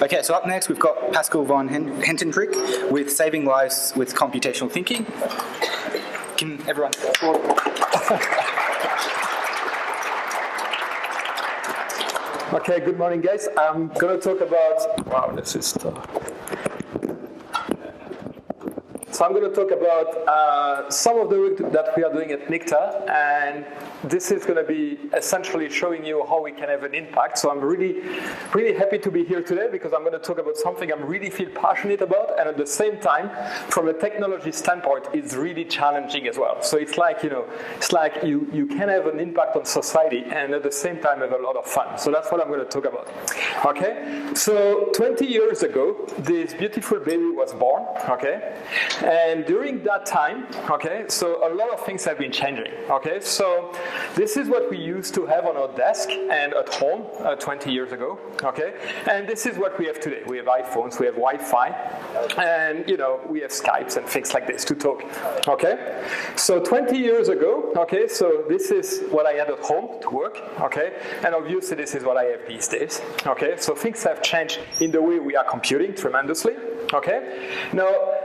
Okay, so up next we've got Pascal Van Hentenryck with Saving Lives with Computational Thinking. Can everyone... Okay, good morning, guys. I'm going to talk about... Wow, this is tough. So I'm going to talk about some of the work that we are doing at NICTA, and this is going to be essentially showing you how we can have an impact. So I'm really happy to be here today because I'm going to talk about something I really feel passionate about, and at the same time, from a technology standpoint, it's really challenging as well. So it's like, you can have an impact on society and at the same time have a lot of fun. So that's what I'm going to talk about. Okay? So 20 years ago, this beautiful baby was born. Okay? And during that time, okay, so a lot of things have been changing, okay? So this is what we used to have on our desk and at home 20 years ago, okay? And this is what we have today. We have iPhones, we have Wi-Fi, and, we have Skypes and things like this to talk, okay? So 20 years ago, okay, so this is what I had at home to work, okay? And obviously this is what I have these days, okay? So things have changed in the way we are computing tremendously, okay? Now,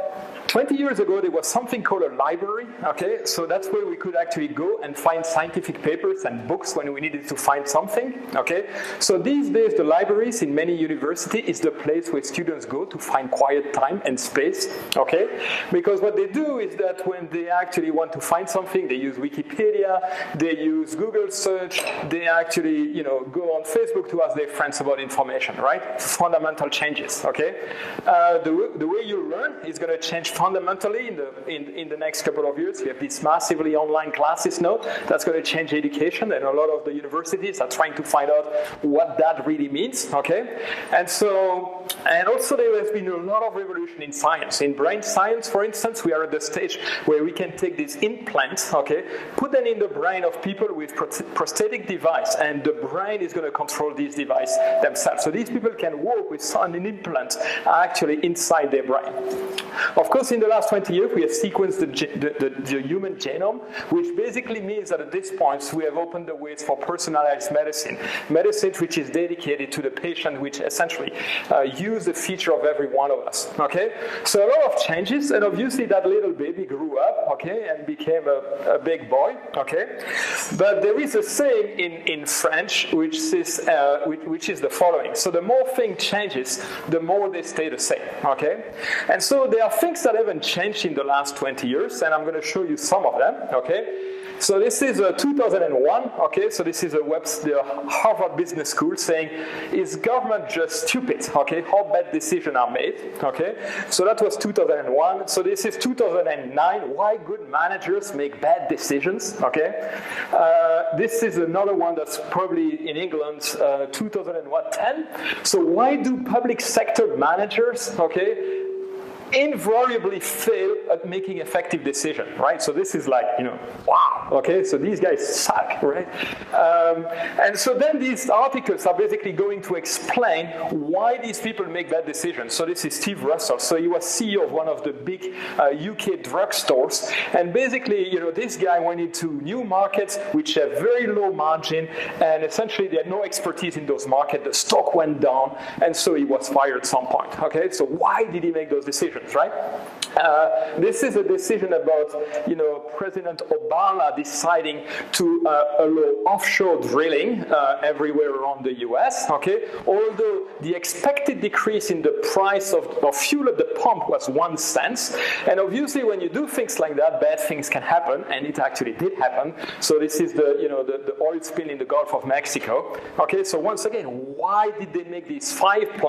20 years ago, there was something called a library, okay? So that's where we could actually go and find scientific papers and books when we needed to find something, okay? So these days, the libraries in many universities is the place where students go to find quiet time and space, okay? Because what they do is that when they actually want to find something, they use Wikipedia, they use Google search, they actually, go on Facebook to ask their friends about information, right? Fundamental changes, okay? The way you learn is going to change fundamentally in the next couple of years. We have these massively online classes now. That's going to change education, and a lot of the universities are trying to find out what that really means, okay? And also there has been a lot of revolution in science. In brain science, for instance, we are at the stage where we can take these implants, okay, put them in the brain of people with prosthetic device, and the brain is going to control these devices themselves. So these people can walk with an implant actually inside their brain. Of course, in the last 20 years, we have sequenced the human genome, which basically means that at this point, we have opened the ways for personalized medicine which is dedicated to the patient, which essentially use the feature of every one of us, okay? So a lot of changes, and obviously that little baby grew up, okay, and became a big boy, okay? But there is a saying in French which is the following. So the more thing changes, the more they stay the same, okay? And so there are things that haven't changed in the last 20 years, and I'm going to show you some of them, okay? So this is 2001, okay? So this is the Harvard Business School saying, is government just stupid, okay? How bad decisions are made, okay? So that was 2001. So this is 2009, why good managers make bad decisions, okay? This is another one that's probably in England, 2010. So why do public sector managers, okay, invariably fail at making effective decisions, right? So this is like, wow, okay, so these guys suck, right? And so then these articles are basically going to explain why these people make bad decisions. So this is Steve Russell. So he was CEO of one of the big UK drugstores. And basically, this guy went into new markets which have very low margin, and essentially they had no expertise in those markets. The stock went down, and so he was fired at some point, okay? So why did he make those decisions? Right? This is a decision about, President Obama deciding to allow offshore drilling everywhere around the US, okay? Although the expected decrease in the price of fuel at the pump was 1 cent, and obviously when you do things like that, bad things can happen, and it actually did happen. So this is the oil spill in the Gulf of Mexico, okay? So once again, why did they make these 5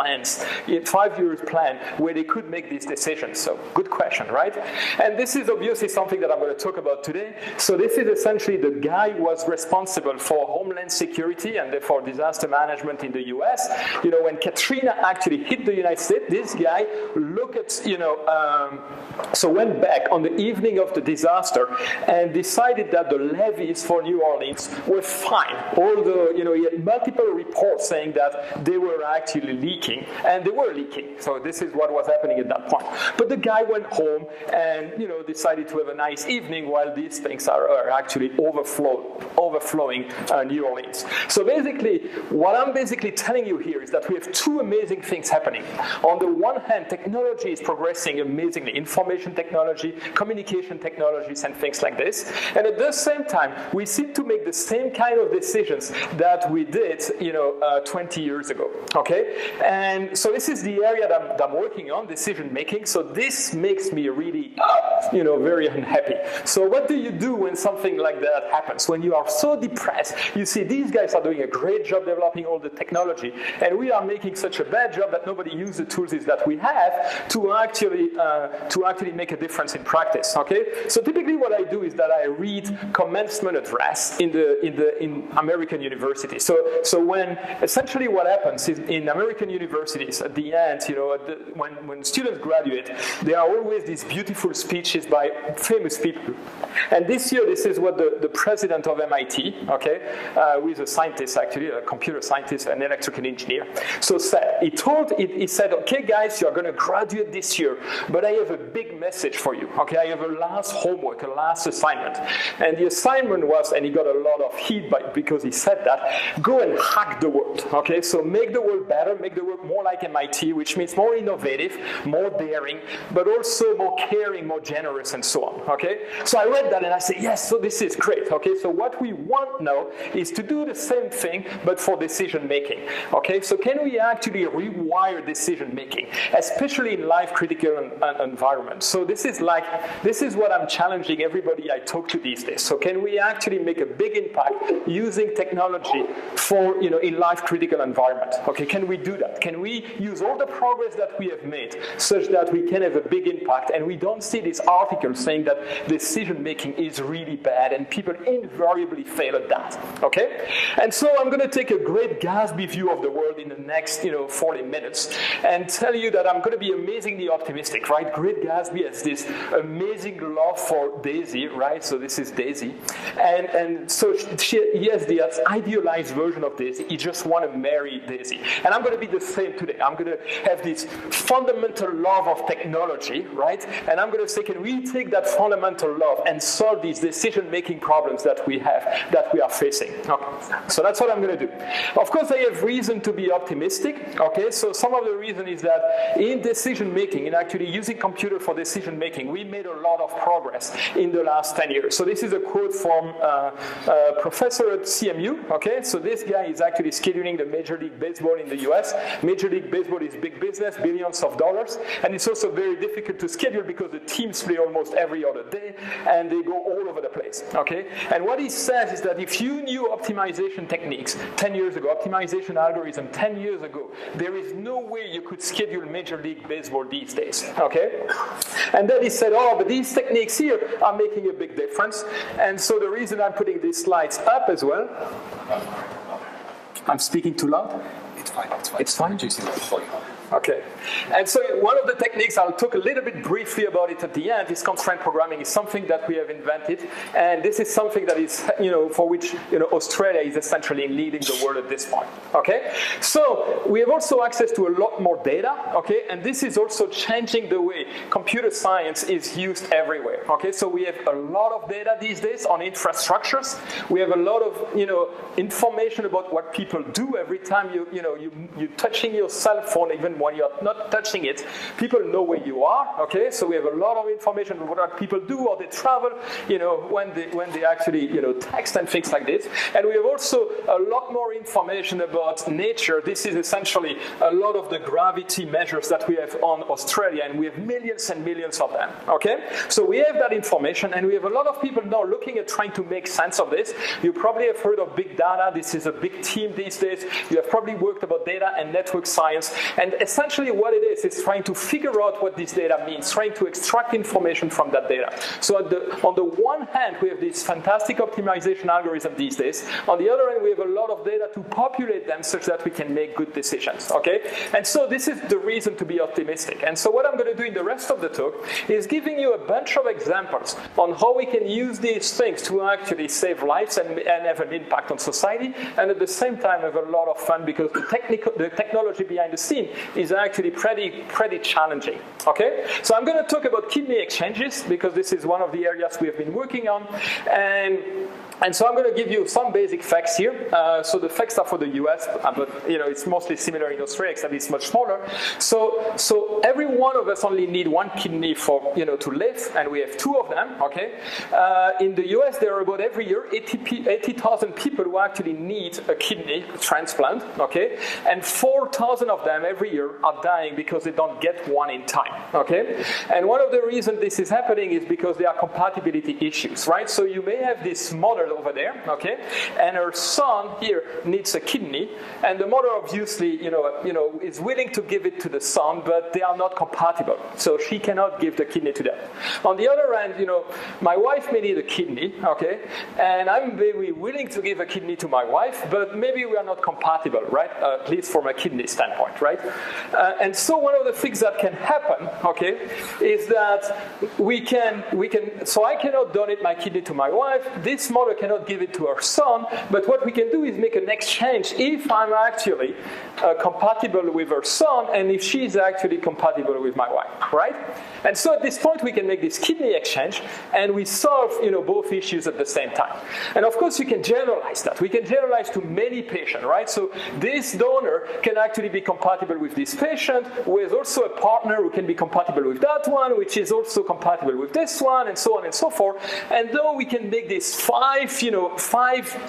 years plan where they could make these decisions? So good question, right? And this is obviously something that I'm going to talk about today. So this is essentially the guy who was responsible for Homeland Security and therefore disaster management in the US. When Katrina actually hit the United States, this guy looked at, so went back on the evening of the disaster and decided that the levees for New Orleans were fine. Although, he had multiple reports saying that they were actually leaking, and they were leaking. So this is what was happening at that point. But the guy went home and decided to have a nice evening while these things are actually overflowing New Orleans. So basically, what I'm basically telling you here is that we have two amazing things happening. On the one hand, technology is progressing amazingly, information technology, communication technologies, and things like this. And at the same time, we seem to make the same kind of decisions that we did, 20 years ago. Okay, and so this is the area that I'm working on, decision making. So this makes me really, very unhappy. So what do you do when something like that happens? When you are so depressed, you see these guys are doing a great job developing all the technology, and we are making such a bad job that nobody uses the tools that we have to actually make a difference in practice. Okay, so typically what I do is that I read commencement address in American universities. So when essentially what happens is in American universities at the end, when students graduate, there are always these beautiful speeches by famous people. And this year, this is what the president of MIT, who is a scientist actually, a computer scientist, an electrical engineer, so said. He said, okay guys, you're going to graduate this year, but I have a big message for you. Okay, I have a last homework, a last assignment. And the assignment was, and he got a lot of heat because he said that, go and hack the world. Okay, so make the world better, make the world more like MIT, which means more innovative, more daring, but also more caring, more generous, and so on. Okay, so I read that and I said, yes, so this is great. Okay, so what we want now is to do the same thing, but for decision making. Okay, so can we actually rewire decision making, especially in life critical environments? So this is what I'm challenging everybody I talk to these days. So can we actually make a big impact using technology for in life critical environment? Okay, can we do that? Can we use all the progress that we have made such that we can have a big impact, and we don't see this article saying that decision making is really bad and people invariably fail at that. Okay, and so I'm going to take a great Gatsby view of the world in the next 40 minutes and tell you that I'm going to be amazingly optimistic, right? Great Gatsby has this amazing love for Daisy, right? So this is Daisy, and so he has the idealized version of Daisy. He just wants to marry Daisy, and I'm going to be the same today. I'm going to have this fundamental love of technology, right? And I'm going to say, can we take that fundamental love and solve these decision-making problems that we are facing? Okay. So that's what I'm going to do. Of course, I have reason to be optimistic. Okay, so some of the reason is that in decision-making, in actually using computer for decision-making, we made a lot of progress in the last 10 years. So this is a quote from a professor at CMU. Okay, so this guy is actually scheduling the Major League Baseball in the US. Major League Baseball is big business, billions of dollars, and it's also very difficult to schedule because the teams play almost every other day and they go all over the place. Okay, and what he says is that if you knew optimization techniques 10 years ago, optimization algorithm 10 years ago, there is no way you could schedule Major League Baseball these days. Okay, and then he said, but these techniques here are making a big difference. And so the reason I'm putting these slides up as well, I'm speaking too loud? It's fine. It's fine? Reducing the volume. Okay, and so one of the techniques, I'll talk a little bit briefly about it at the end, is constraint programming. Is something that we have invented, and this is something that is, for which, Australia is essentially leading the world at this point. Okay, so we have also access to a lot more data. Okay, and this is also changing the way computer science is used everywhere. Okay, so we have a lot of data these days on infrastructures. We have a lot of, information about what people do every time you're touching your cell phone, even when you're not touching it, people know where you are. Okay, so we have a lot of information about what people do, or they travel, when they actually, text and things like this. And we have also a lot more information about nature. This is essentially a lot of the gravity measures that we have on Australia, and we have millions and millions of them. Okay, so we have that information, and we have a lot of people now looking at trying to make sense of this. You probably have heard of big data. This is a big team these days. You have probably worked about data and network science, and essentially what it is trying to figure out what this data means, trying to extract information from that data. So on the one hand, we have this fantastic optimization algorithm these days. On the other hand, we have a lot of data to populate them such that we can make good decisions. Okay? And so this is the reason to be optimistic. And so what I'm going to do in the rest of the talk is giving you a bunch of examples on how we can use these things to actually save lives and have an impact on society, and at the same time have a lot of fun because the technology behind the scene is actually pretty challenging. Okay, so I'm going to talk about kidney exchanges because this is one of the areas we have been working on, and so I'm going to give you some basic facts here. So the facts are for the US, but it's mostly similar in Australia, except it's much smaller. So every one of us only need one kidney for to live, and we have two of them. Okay, in the US there are about every year 80,000 people who actually need a kidney transplant. Okay, and 4,000 of them every year are dying because they don't get one in time. Okay, and one of the reasons this is happening is because there are compatibility issues, right? So you may have this mother over there, okay, and her son here needs a kidney, and the mother obviously, is willing to give it to the son, but they are not compatible, so she cannot give the kidney to them. On the other hand, my wife may need a kidney, okay, and I'm very willing to give a kidney to my wife, but maybe we are not compatible, right? At least from a kidney standpoint, right? And so one of the things that can happen, okay, is that so I cannot donate my kidney to my wife. This mother cannot give it to her son, but what we can do is make an exchange if I'm actually compatible with her son and if she's actually compatible with my wife, right? And so at this point we can make this kidney exchange and we solve both issues at the same time. And of course you can generalize that. We can generalize to many patients, right? So this donor can actually be compatible with this patient, who is also a partner who can be compatible with that one, which is also compatible with this one, and so on and so forth. And though we can make this five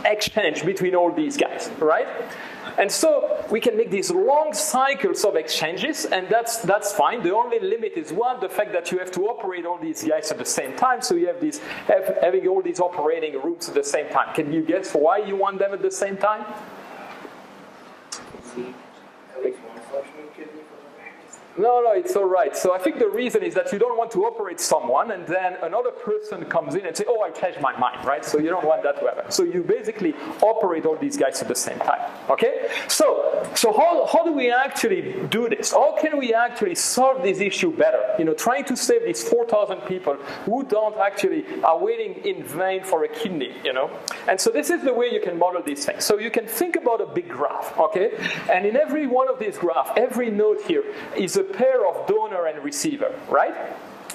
exchange between all these guys, right? And so we can make these long cycles of exchanges, and that's fine. The only limit is one, the fact that you have to operate all these guys at the same time, so you have having all these operating rooms at the same time. Can you guess why you want them at the same time? No, it's all right. So I think the reason is that you don't want to operate someone and then another person comes in and say, oh, I changed my mind, right? So you don't want that to happen. So you basically operate all these guys at the same time, okay? So how do we actually do this? How can we actually solve this issue better? Trying to save these 4,000 people who are waiting in vain for a kidney, And so this is the way you can model these things. So you can think about a big graph, okay? And in every one of these graphs, every node here is a pair of donor and receiver, right?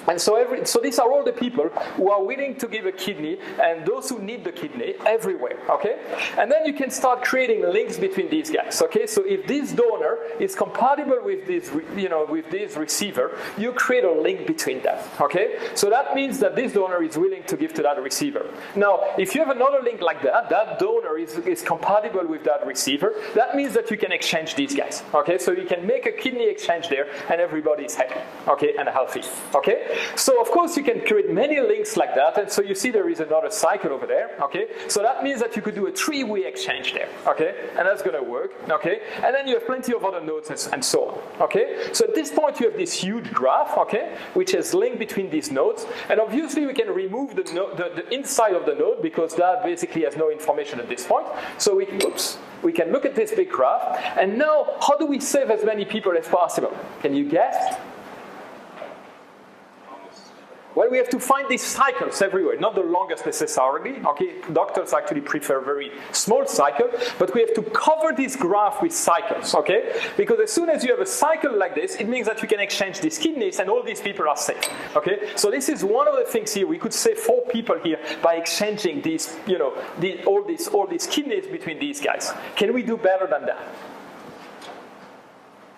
And so these are all the people who are willing to give a kidney and those who need the kidney everywhere, okay? And then you can start creating links between these guys, okay? So if this donor is compatible with this, with this receiver, you create a link between them, okay? So that means that this donor is willing to give to that receiver. Now, if you have another link like that, that donor is compatible with that receiver, that means that you can exchange these guys, okay? So you can make a kidney exchange there and everybody is happy, okay, and healthy, okay? So of course you can create many links like that, and so you see there is another cycle over there, okay? So that means that you could do a three-way exchange there, okay? And that's going to work, okay? And then you have plenty of other nodes and so on, okay? So at this point you have this huge graph, okay, which is linked between these nodes, and obviously we can remove the inside of the node because that basically has no information at this point. So we can look at this big graph, and now how do we save as many people as possible? Can you guess? Well, we have to find these cycles everywhere, not the longest necessarily, okay? Doctors actually prefer very small cycle, but we have to cover this graph with cycles, okay? Because as soon as you have a cycle like this, it means that you can exchange these kidneys and all these people are safe, okay? So this is one of the things here. We could save 4 people here by exchanging these, all these kidneys between these guys. Can we do better than that?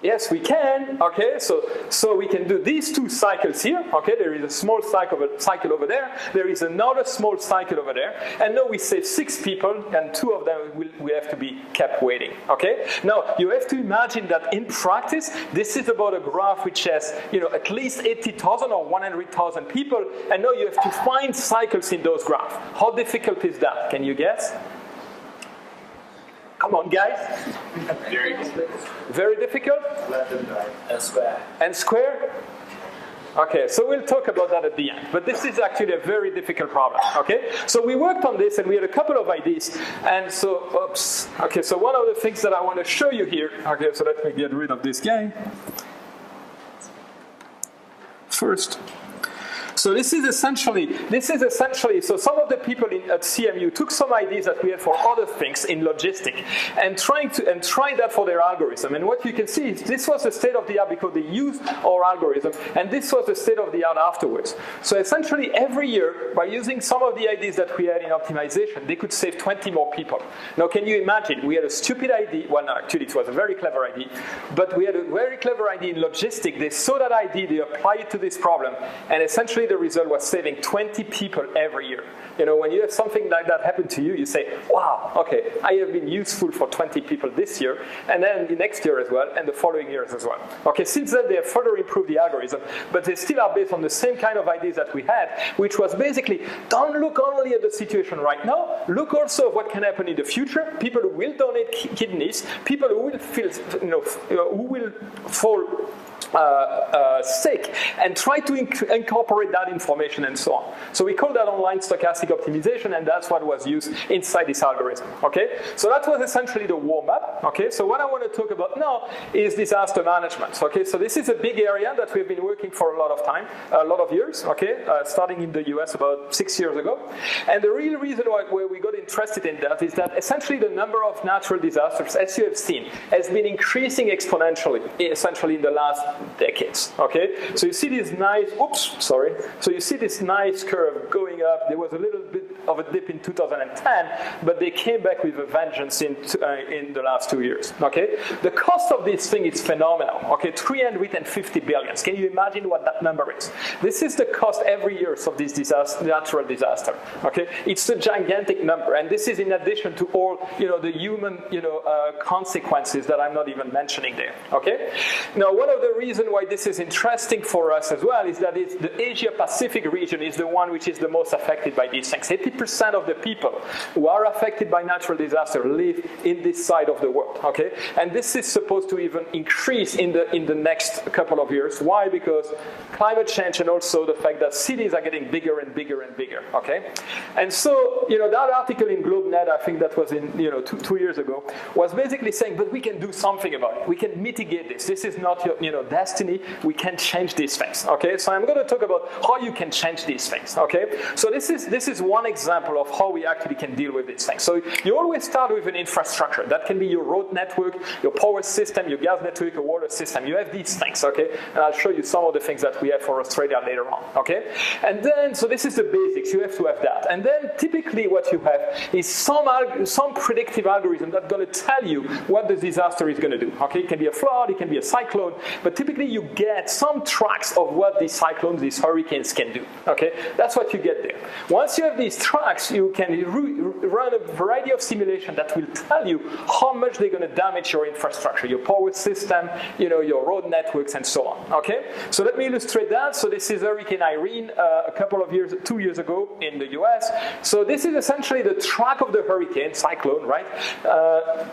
Yes, we can, okay, so we can do these 2 cycles here, okay, there is a small cycle over there, there is another small cycle over there, and now we save 6 people, and 2 of them will have to be kept waiting, okay? Now, you have to imagine that in practice, this is about a graph which has, at least 80,000 or 100,000 people, and now you have to find cycles in those graphs. How difficult is that? Can you guess? Come on, guys. Very difficult. Very difficult? Left and right. And square. And square? Okay, so we'll talk about that at the end. But this is actually a very difficult problem, okay? So we worked on this and we had a couple of ideas. And so, okay, so one of the things that I want to show you here, okay, so let me get rid of this guy. First. So this is essentially, so some of the people at CMU took some ideas that we had for other things in logistics and tried that for their algorithm. And what you can see is this was the state of the art because they used our algorithm, and this was the state of the art afterwards. So essentially every year, by using some of the ideas that we had in optimization, they could save 20 more people. Now can you imagine, we had a stupid idea, well no, actually it was a very clever idea, but we had a very clever idea in logistics. They saw that idea, they applied it to this problem, and essentially the result was saving 20 people every year. You know, when you have something like that happen to you, you say, wow, okay, I have been useful for 20 people this year, and then the next year as well, and the following years as well. Okay, since then they have further improved the algorithm, but they still are based on the same kind of ideas that we had, which was basically, don't look only at the situation right now, look also at what can happen in the future, people who will donate kidneys, people who will feel, who will fall sick, and try to incorporate that information and so on. So we call that online stochastic optimization, and that's what was used inside this algorithm. Okay, so that was essentially the warm-up. Okay, so what I want to talk about now is disaster management. Okay, so this is a big area that we've been working for a lot of time, a lot of years. Okay, starting in the US about 6 years ago, and the real reason why we got interested in that is that essentially the number of natural disasters, as you have seen, has been increasing exponentially, essentially in the last decades. Okay, so you see this nice, so you see this nice curve going up. There was a little bit of a dip in 2010, but they came back with a vengeance in the last 2 years. Okay, the cost of this thing is phenomenal. Okay, 350 billion. Can you imagine what that number is? This is the cost every year of this natural disaster. Okay, it's a gigantic number, and this is in addition to all the human consequences that I'm not even mentioning there. Okay, now one of the reasons why this is interesting for us as well is that the Asia-Pacific region is the one which is the most affected by these things. 80% of the people who are affected by natural disaster live in this side of the world. Okay, and this is supposed to even increase in the next couple of years. Why? Because climate change and also the fact that cities are getting bigger and bigger and bigger. Okay, and so that article in GlobeNet, I think that was in 2 years ago, was basically saying, but we can do something about it. We can mitigate this. This is not your destiny. We can change these things. Okay, so I'm going to talk about how you can change these things. Okay, so this is one example of how we actually can deal with these things. So you always start with an infrastructure. That can be your road network, your power system, your gas network, your water system. You have these things. Okay, and I'll show you some of the things that we have for Australia later on. Okay, and then so this is the basics. You have to have that, and then typically what you have is some predictive algorithm that's going to tell you what the disaster is going to do. Okay, it can be a flood, it can be a cyclone, but typically you get some tracks of what these cyclones, these hurricanes can do. Okay, that's what you get there. Once you have these tracks, you can run a variety of simulations that will tell you how much they're going to damage your infrastructure, your power system, your road networks, and so on. Okay, so let me illustrate that. So this is Hurricane Irene a couple of years, 2 years ago in the US. So this is essentially the track of the hurricane, cyclone, right,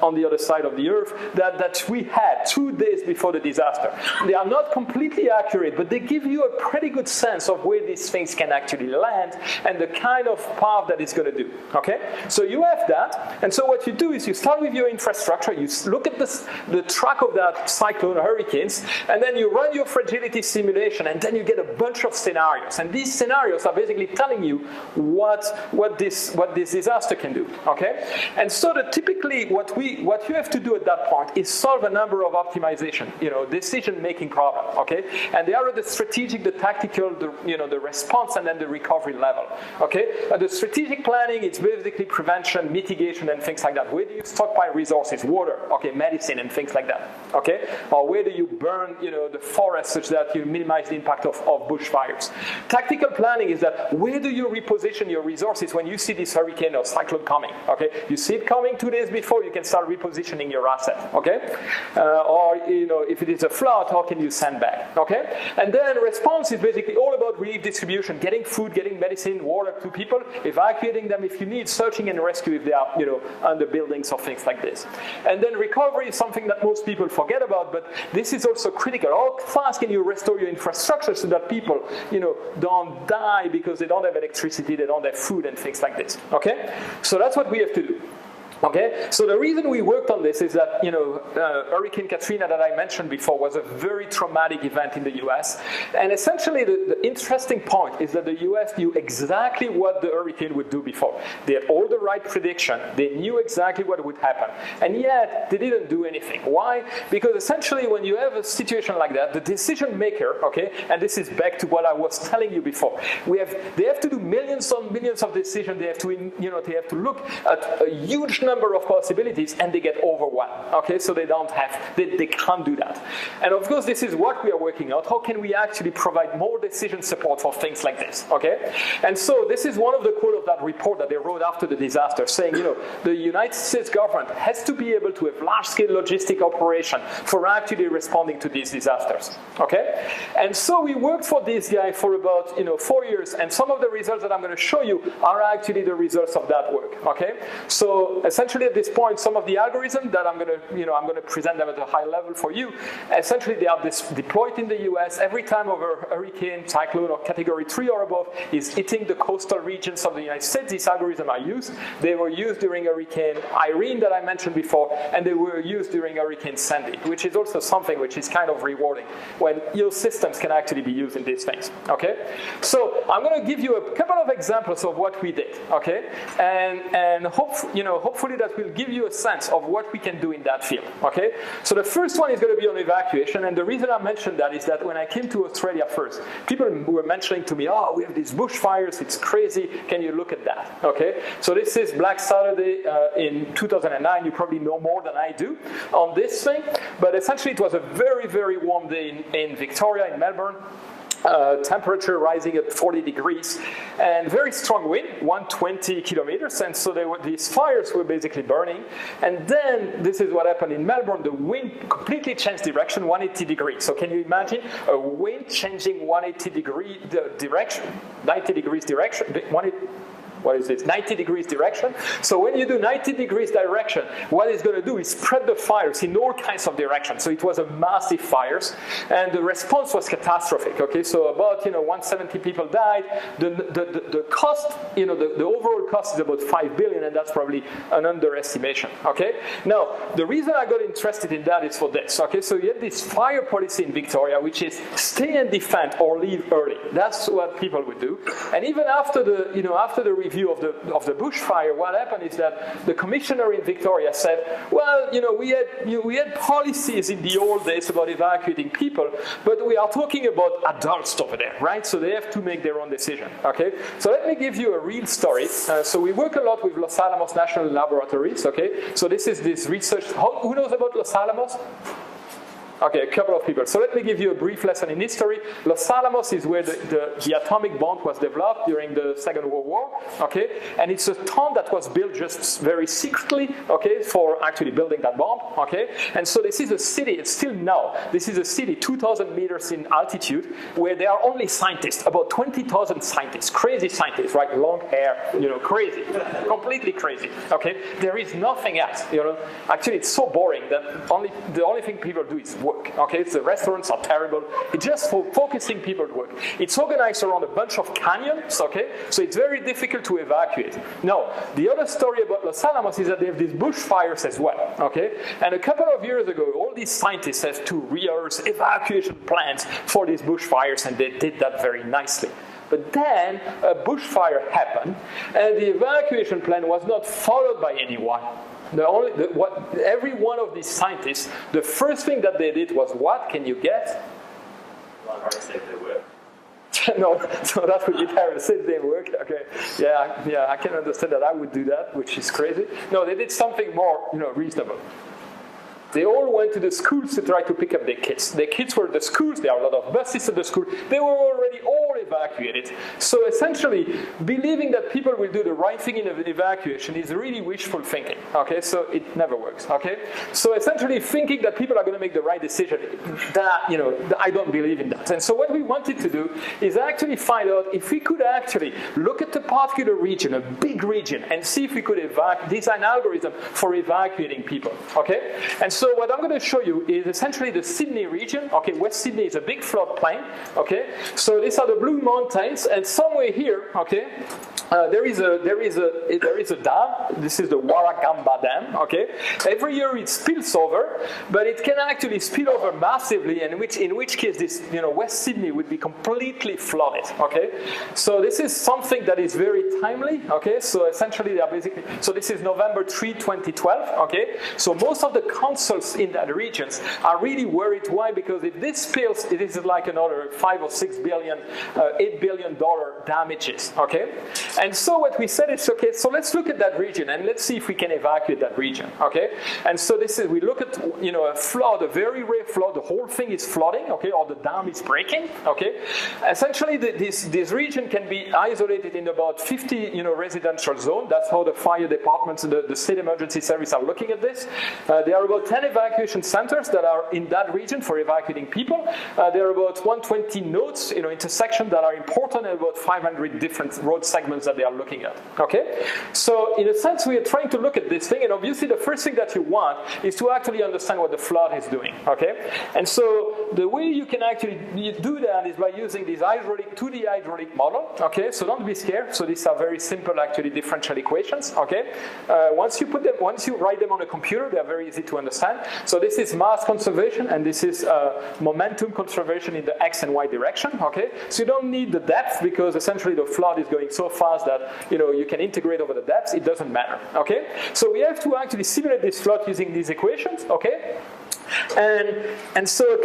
on the other side of the earth that we had 2 days before the disaster. They are not completely accurate, but they give you a pretty good sense of where these things can actually land and the kind of path that it's going to do. Okay, so you have that, and so what you do is you start with your infrastructure, you look at the track of that cyclone or hurricanes, and then you run your fragility simulation, and then you get a bunch of scenarios, and these scenarios are basically telling you what this disaster can do. Okay, and so typically what you have to do at that point is solve a number of optimization, decision-making problem. Okay, and they are the strategic, the tactical, the response, and then the recovery level. Okay, the strategic planning, it's basically prevention, mitigation, and things like that. Where do you stockpile resources, water, okay, medicine, and things like that. Okay, or where do you burn, the forest such that you minimize the impact of bushfires. Tactical planning is that where do you reposition your resources when you see this hurricane or cyclone coming. Okay, you see it coming 2 days before, you can start repositioning your asset. Okay, or if it is a flood, how can you send back? Okay, and then response is basically all about relief distribution, getting food, getting medicine, water to people, evacuating them if you need, searching and rescue if they are under buildings or things like this. And then recovery is something that most people forget about, but this is also critical. How fast can you restore your infrastructure so that people don't die because they don't have electricity, they don't have food, and things like this. Okay, so that's what we have to do. Okay, so the reason we worked on this is that, Hurricane Katrina that I mentioned before was a very traumatic event in the US. And essentially the interesting point is that the US knew exactly what the hurricane would do before. They had all the right prediction. They knew exactly what would happen. And yet they didn't do anything. Why? Because essentially when you have a situation like that, the decision maker, okay, and this is back to what I was telling you before, they have to do millions on millions of decisions. They have to look at a huge number of possibilities, and they get overwhelmed. Okay, so they can't do that. And of course, this is what we are working out. How can we actually provide more decision support for things like this? Okay, and so this is one of the quotes of that report that they wrote after the disaster, saying, the United States government has to be able to have large-scale logistic operation for actually responding to these disasters. Okay, and so we worked for this guy for about 4 years, and some of the results that I'm going to show you are actually the results of that work. Okay, so essentially at this point, some of the algorithms that I'm going to present them at a high level for you. Essentially, they are deployed in the US every time a hurricane, cyclone, or category 3 or above is hitting the coastal regions of the United States. These algorithms are used. They were used during Hurricane Irene that I mentioned before, and they were used during Hurricane Sandy, which is also something which is kind of rewarding when your systems can actually be used in these things. Okay, so I'm going to give you a couple of examples of what we did. Okay, and hopefully that will give you a sense of what we can do in that field. Okay, so the first one is going to be on evacuation, and the reason I mentioned that is that when I came to Australia first, people were mentioning to me, oh, we have these bushfires, it's crazy, can you look at that? Okay, so this is Black Saturday in 2009, you probably know more than I do on this thing, but essentially it was a very, very warm day in Victoria, in Melbourne. Temperature rising at 40 degrees and very strong wind, 120 kilometers, and so these fires were basically burning. And then this is what happened in Melbourne. The wind completely changed direction, 180 degrees. So can you imagine a wind changing 180 degree direction, 90 degrees direction? What is this? 90 degrees direction. So when you do 90 degrees direction, what it's going to do is spread the fires in all kinds of directions. So it was a massive fires, and the response was catastrophic. Okay, so about 170 people died. The cost, the overall cost is about 5 billion, and that's probably an underestimation. Okay. Now the reason I got interested in that is for this. Okay, so you have this fire policy in Victoria, which is stay and defend or leave early. That's what people would do. And even after the review of the bushfire, what happened is that the commissioner in Victoria said, well, we had policies in the old days about evacuating people, but we are talking about adults over there, right? So they have to make their own decision. Okay, so let me give you a real story. So we work a lot with Los Alamos National Laboratories. Okay, so this is this research. Who knows about Los Alamos? Okay, a couple of people. So let me give you a brief lesson in history. Los Alamos is where the atomic bomb was developed during the Second World War. Okay, and it's a town that was built just very secretly. Okay, for actually building that bomb. Okay, and so this is a city. It's still now. This is a city 2,000 meters in altitude where there are only scientists, about 20,000 scientists, crazy scientists, right? Long hair, crazy, completely crazy. Okay, there is nothing else. Actually, it's so boring that the only thing people do is work. Okay, so the restaurants are terrible. It's just for focusing people to work. It's organized around a bunch of canyons. Okay, so it's very difficult to evacuate. Now, the other story about Los Alamos is that they have these bushfires as well. Okay, and a couple of years ago, all these scientists have to rehearse evacuation plans for these bushfires, and they did that very nicely. But then a bushfire happened, and the evacuation plan was not followed by anyone. Every one of these scientists, the first thing that they did was what? Can you guess? No, so that would be terrible. Say they work. Okay, yeah, I can understand that. I would do that, which is crazy. No, they did something more, reasonable. They all went to the schools to try to pick up their kids. Their kids were at the schools. There are a lot of buses at the school. They were already all evacuated. So essentially, believing that people will do the right thing in an evacuation is really wishful thinking. Okay, so it never works. Okay, so essentially, thinking that people are going to make the right decision, I don't believe in that. And so what we wanted to do is actually find out if we could actually look at a particular region, a big region, and see if we could design algorithm for evacuating people. Okay, and so what I'm going to show you is essentially the Sydney region. Okay, West Sydney is a big floodplain. Okay, so these are the blue blue mountains, and somewhere here, okay, there is a dam. This is the Warragamba Dam. Okay, every year it spills over, but it can actually spill over massively, and in which case this West Sydney would be completely flooded. Okay, so this is something that is very timely. Okay, so essentially they are basically, so this is November 3, 2012. Okay, so most of the councils in that regions are really worried. Why? Because if this spills, it is like another 5 or 6 billion, $8 billion damages. Okay. And so what we said is, okay, so let's look at that region and let's see if we can evacuate that region, okay? And so this is, we look at, a flood, a very rare flood, the whole thing is flooding, okay, or the dam is breaking, okay? Essentially, this region can be isolated in about 50, residential zone. That's how the fire departments and the state emergency service are looking at this. There are about 10 evacuation centers that are in that region for evacuating people. There are about 120 nodes, intersections that are important, and about 500 different road segments that they are looking at, okay? So in a sense, we are trying to look at this thing, and obviously the first thing that you want is to actually understand what the flood is doing, okay? And so the way you can actually do that is by using this 2D hydraulic model, okay? So don't be scared. So these are very simple, actually, differential equations, okay? Once you write them on a computer, they are very easy to understand. So this is mass conservation, and this is momentum conservation in the x and y direction, okay? So you don't need the depth, because essentially the flood is going so fast that you can integrate over the depths. It doesn't matter. Okay, so we have to actually simulate this flood using these equations. Okay, and so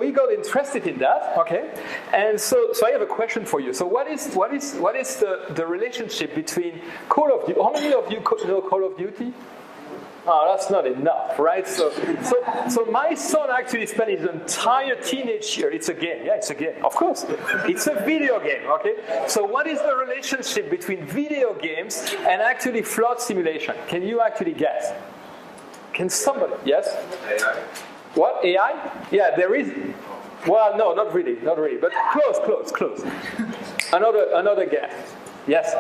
we got interested in that. Okay, and so I have a question for you. So what is the relationship between Call of Duty? How many of you know Call of Duty? Oh, that's not enough, right? So my son actually spent his entire teenage year. It's a game, yeah, it's a game. Of course, it's a video game. Okay. So what is the relationship between video games and actually flood simulation? Can you actually guess? Can somebody? Yes. AI. What, AI? Yeah, there is. Well, no, not really, but close. Another guess. Yes.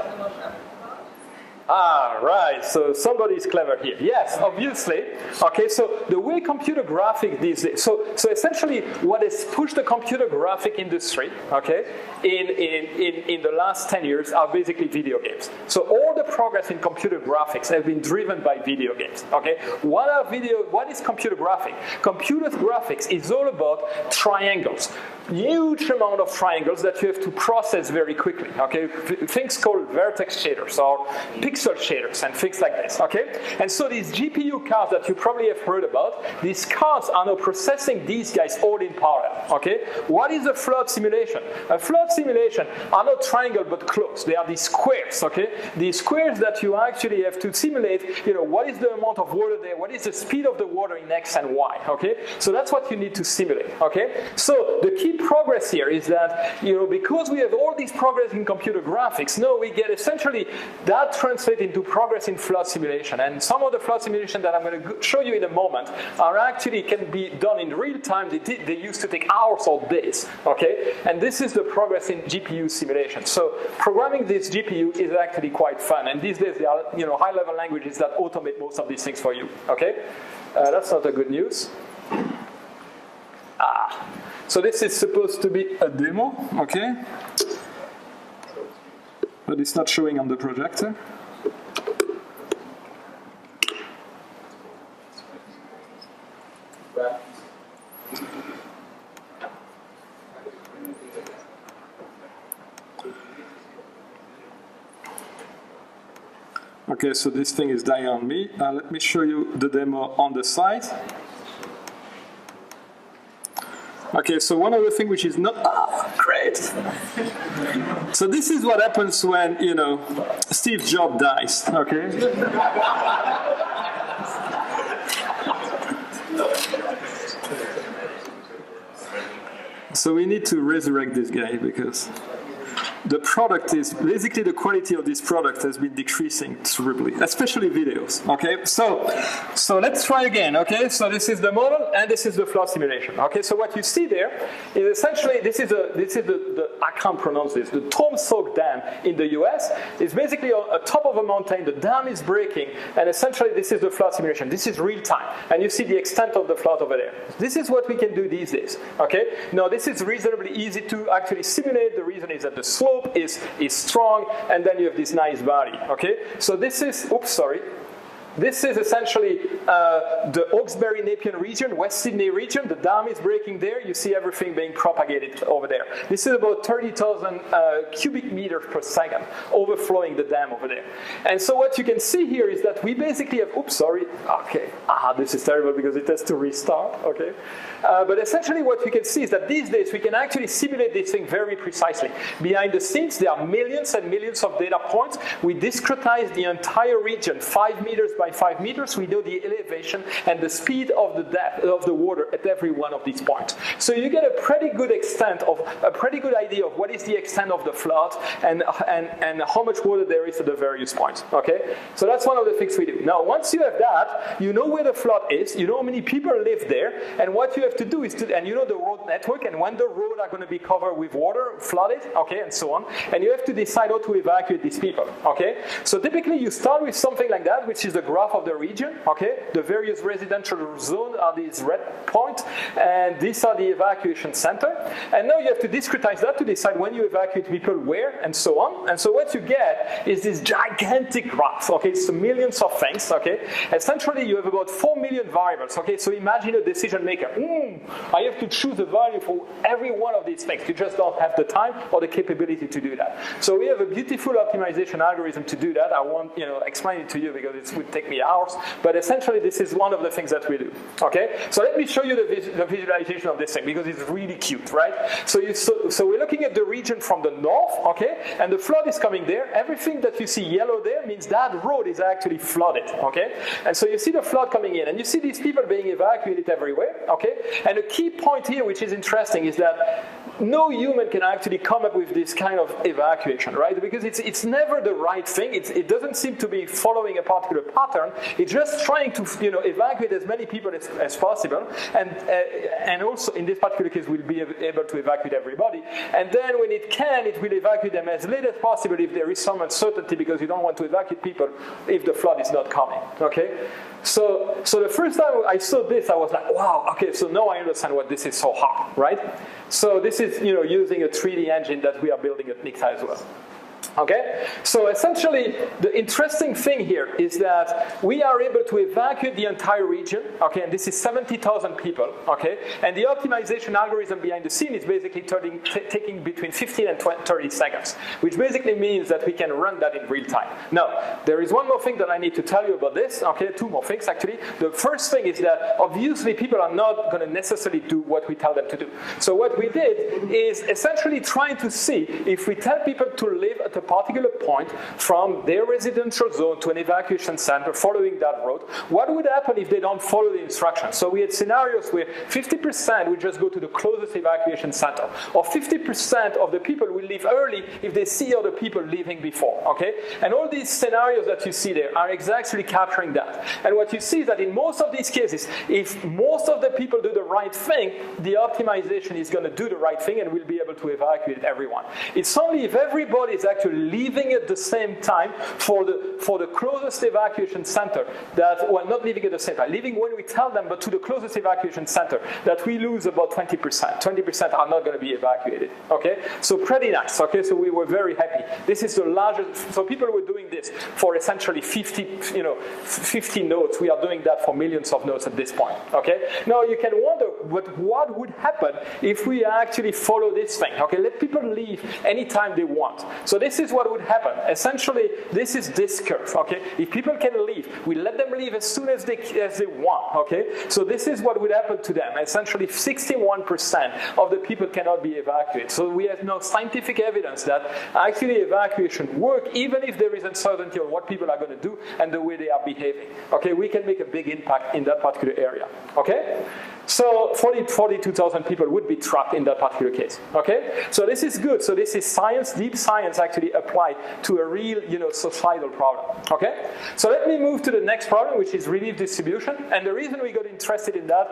Ah, right. So somebody's clever here. Yes, obviously. Okay, so the way computer graphics these days, so essentially what has pushed the computer graphic industry, okay, in the last 10 years are basically video games. So all the progress in computer graphics has been driven by video games. Okay, what is computer graphics? Computer graphics is all about triangles. Huge amount of triangles that you have to process very quickly. Okay, things called vertex shaders or pixel shaders and things like this. Okay, and so these GPU cards that you probably have heard about, these cards are now processing these guys all in parallel. Okay, what is a flood simulation? A flood simulation are not triangle but close. They are these squares. Okay, these squares that you actually have to simulate. What is the amount of water there? What is the speed of the water in x and y? Okay, so that's what you need to simulate. Okay, so the key progress here is that, because we have all this progress in computer graphics, now we get essentially that translate into progress in flood simulation. And some of the flood simulation that I'm going to show you in a moment are actually can be done in real time. They used to take hours or days. Okay, and this is the progress in GPU simulation. So programming this GPU is actually quite fun. And these days there are high-level languages that automate most of these things for you. Okay, that's not a good news. So this is supposed to be a demo, okay? But it's not showing on the projector. Okay, so this thing is dying on me. Let me show you the demo on the side. Okay, so one other thing which is not great. So this is what happens when Steve Jobs dies. Okay. So we need to resurrect this guy because the product is, basically the quality of this product has been decreasing terribly, especially videos, okay? So let's try again, okay? So this is the model, and this is the flood simulation, okay? So what you see there is essentially, this is the I can't pronounce this, the Tomsock Dam in the US. It's basically on top of a mountain, the dam is breaking, and essentially this is the flood simulation. This is real time, and you see the extent of the flood over there. This is what we can do these days, okay? Now this is reasonably easy to actually simulate. The reason is that the slope is strong, and then you have this nice valley, okay? So this is, this is essentially the Hawkesbury-Nepean region, West Sydney region. The dam is breaking there. You see everything being propagated over there. This is about 30,000 cubic meters per second overflowing the dam over there. And so what you can see here is that we basically have, this is terrible because it has to restart, okay? But essentially what you can see is that these days we can actually simulate this thing very precisely. Behind the scenes, there are millions and millions of data points. We discretize the entire region, 5 meters by 5 meters. We know the elevation and the speed of the depth of the water at every one of these points. So you get a pretty good idea of what is the extent of the flood and how much water there is at the various points. Okay, so that's one of the things we do. Now, once you have that, you know where the flood is, you know how many people live there, and what you have to do is and you know the road network, and when the road are going to be covered with water, flooded, okay, and so on, and you have to decide how to evacuate these people. Okay, so typically you start with something like that, which is the graph of the region. Okay, the various residential zones are these red points, and these are the evacuation center. And now you have to discretize that to decide when you evacuate people where, and so on. And so what you get is this gigantic graph. Okay, it's millions of things. Okay, essentially you have about 4 million variables. Okay, so imagine a decision maker. I have to choose a value for every one of these things. You just don't have the time or the capability to do that. So we have a beautiful optimization algorithm to do that. I won't, explain it to you because it would take me hours. But essentially, this is one of the things that we do. Okay. So let me show you the visualization of this thing because it's really cute, right? So we're looking at the region from the north. Okay, and the flood is coming there. Everything that you see yellow there means that road is actually flooded. Okay, and so you see the flood coming in, and you see these people being evacuated everywhere. Okay, and a key point here, which is interesting, is that no human can actually come up with this kind of evacuation, right? Because it's never the right thing. It doesn't seem to be following a particular pattern. It's just trying to evacuate as many people as possible, and also in this particular case, we'll be able to evacuate everybody. And then when it can, it will evacuate them as late as possible if there is some uncertainty, because you don't want to evacuate people if the flood is not coming. Okay. So the first time I saw this, I was like, wow, okay, so now I understand why this is so hard, right? So this is, using a 3D engine that we are building at NICTA as well. Okay, so essentially the interesting thing here is that we are able to evacuate the entire region, okay, and this is 70,000 people, okay, and the optimization algorithm behind the scene is basically taking between 15 and 30 seconds, which basically means that we can run that in real time. Now, there is one more thing that I need to tell you about this, okay, two more things actually. The first thing is that obviously people are not going to necessarily do what we tell them to do. So what we did is essentially trying to see if we tell people to live at a particular point from their residential zone to an evacuation center following that road, what would happen if they don't follow the instructions? So we had scenarios where 50% would just go to the closest evacuation center, or 50% of the people will leave early if they see other people leaving before, okay? And all these scenarios that you see there are exactly capturing that. And what you see is that in most of these cases, if most of the people do the right thing, the optimization is going to do the right thing and we'll be able to evacuate everyone. It's only if everybody is actually leaving at the same time for the closest evacuation center not leaving at the same time, leaving when we tell them, but to the closest evacuation center, that we lose about 20%. 20% are not going to be evacuated, okay? So pretty nice, okay? So we were very happy. This is the largest, so people were doing this for essentially 50 nodes. We are doing that for millions of nodes at this point, okay? Now you can wonder, what would happen if we actually follow this thing, okay? Let people leave anytime they want. So this is what would happen. Essentially, this is this curve, okay? If people can leave, we let them leave as soon as they want, okay? So this is what would happen to them. Essentially, 61% of the people cannot be evacuated. So we have no scientific evidence that actually evacuation work, even if there is uncertainty on what people are going to do and the way they are behaving. Okay, we can make a big impact in that particular area. Okay? So 42,000 people would be trapped in that particular case. Okay, so this is good. So this is science, deep science, actually applied to a real, societal problem. Okay, so let me move to the next problem, which is relief distribution. And the reason we got interested in that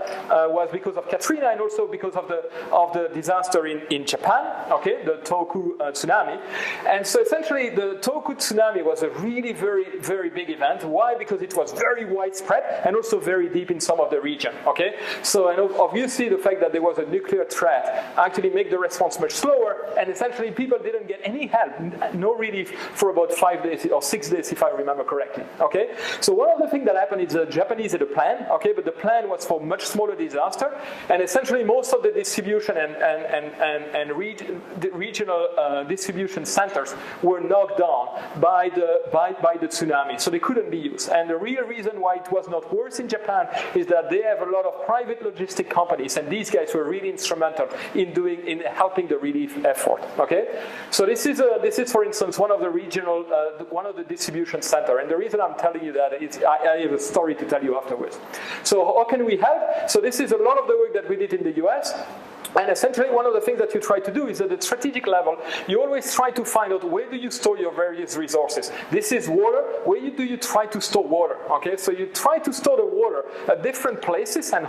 was because of Katrina and also because of the disaster in Japan. Okay, the Tohoku tsunami. And so essentially, the Tohoku tsunami was a really very, very big event. Why? Because it was very widespread and also very deep in some of the region. Okay, so and obviously the fact that there was a nuclear threat actually made the response much slower, and essentially people didn't get any help, no relief for about 5 days or 6 days, if I remember correctly. Okay, so one of the things that happened is the Japanese had a plan. Okay, but the plan was for much smaller disaster, and essentially most of the distribution and regional distribution centers were knocked down by the tsunami, so they couldn't be used. And the real reason why it was not worse in Japan is that they have a lot of private logistic companies, and these guys were really instrumental in helping the relief effort. Okay, so this is for instance one of the regional one of the distribution center, and the reason I'm telling you that is I have a story to tell you afterwards. So how can we help? So this is a lot of the work that we did in the US. And essentially, one of the things that you try to do is at the strategic level, you always try to find out where do you store your various resources. This is water. Where do you try to store water? Okay, so you try to store the water at different places, and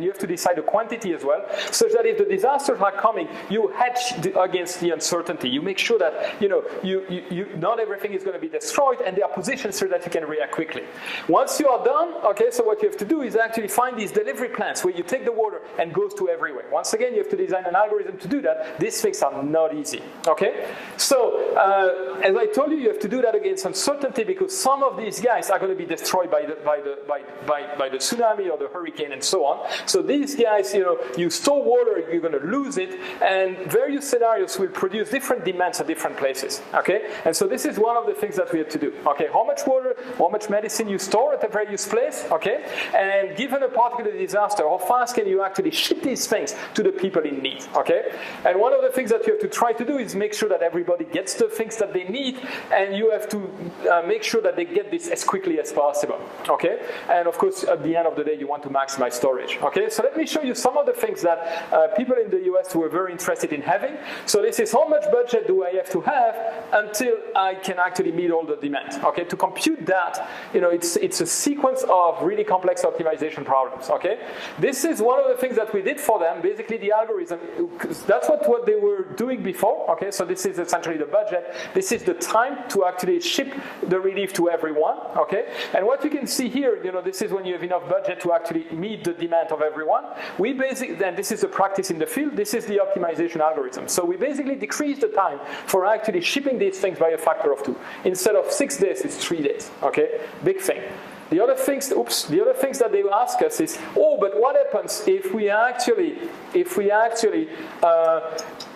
you have to decide the quantity as well, such that if the disasters are coming, you hedge against the uncertainty. You make sure that you not everything is going to be destroyed, and they are positioned so that you can react quickly. Once you are done, okay, so what you have to do is actually find these delivery plans where you take the water and goes to everywhere. Once again, you have to design an algorithm to do that. These things are not easy. Okay, so as I told you, you have to do that against uncertainty because some of these guys are going to be destroyed by the tsunami or the hurricane and so on. So these guys, you store water, you're going to lose it, and various scenarios will produce different demands at different places. Okay, and so this is one of the things that we have to do. Okay, how much water, how much medicine you store at a various place. Okay, and given a particular disaster, how fast can you actually ship these things to the people in need, okay? And one of the things that you have to try to do is make sure that everybody gets the things that they need, and you have to make sure that they get this as quickly as possible, okay? And of course, at the end of the day, you want to maximize storage, okay? So let me show you some of the things that people in the US were very interested in having. So this is how much budget do I have to have until I can actually meet all the demands, okay? To compute that, it's a sequence of really complex optimization problems, okay? This is one of the things that we did for them, basically the algorithm, that's what they were doing before, okay, so this is essentially the budget, this is the time to actually ship the relief to everyone, okay, and what you can see here, this is when you have enough budget to actually meet the demand of everyone. We basically, then this is the practice in the field, this is the optimization algorithm, so we basically decrease the time for actually shipping these things by a factor of 2. Instead of 6 days, it's 3 days, okay, big thing. The other things that they ask us is, but what happens if we actually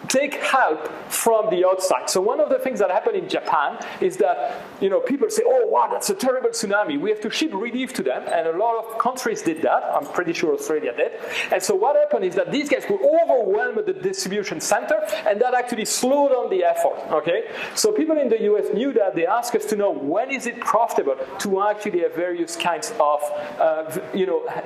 take help from the outside? So one of the things that happened in Japan is that people say, oh wow, that's a terrible tsunami. We have to ship relief to them, and a lot of countries did that. I'm pretty sure Australia did. And so what happened is that these guys were overwhelmed at the distribution center, and that actually slowed down the effort. Okay, so people in the US knew that. They asked us to know when is it profitable to actually have various kinds of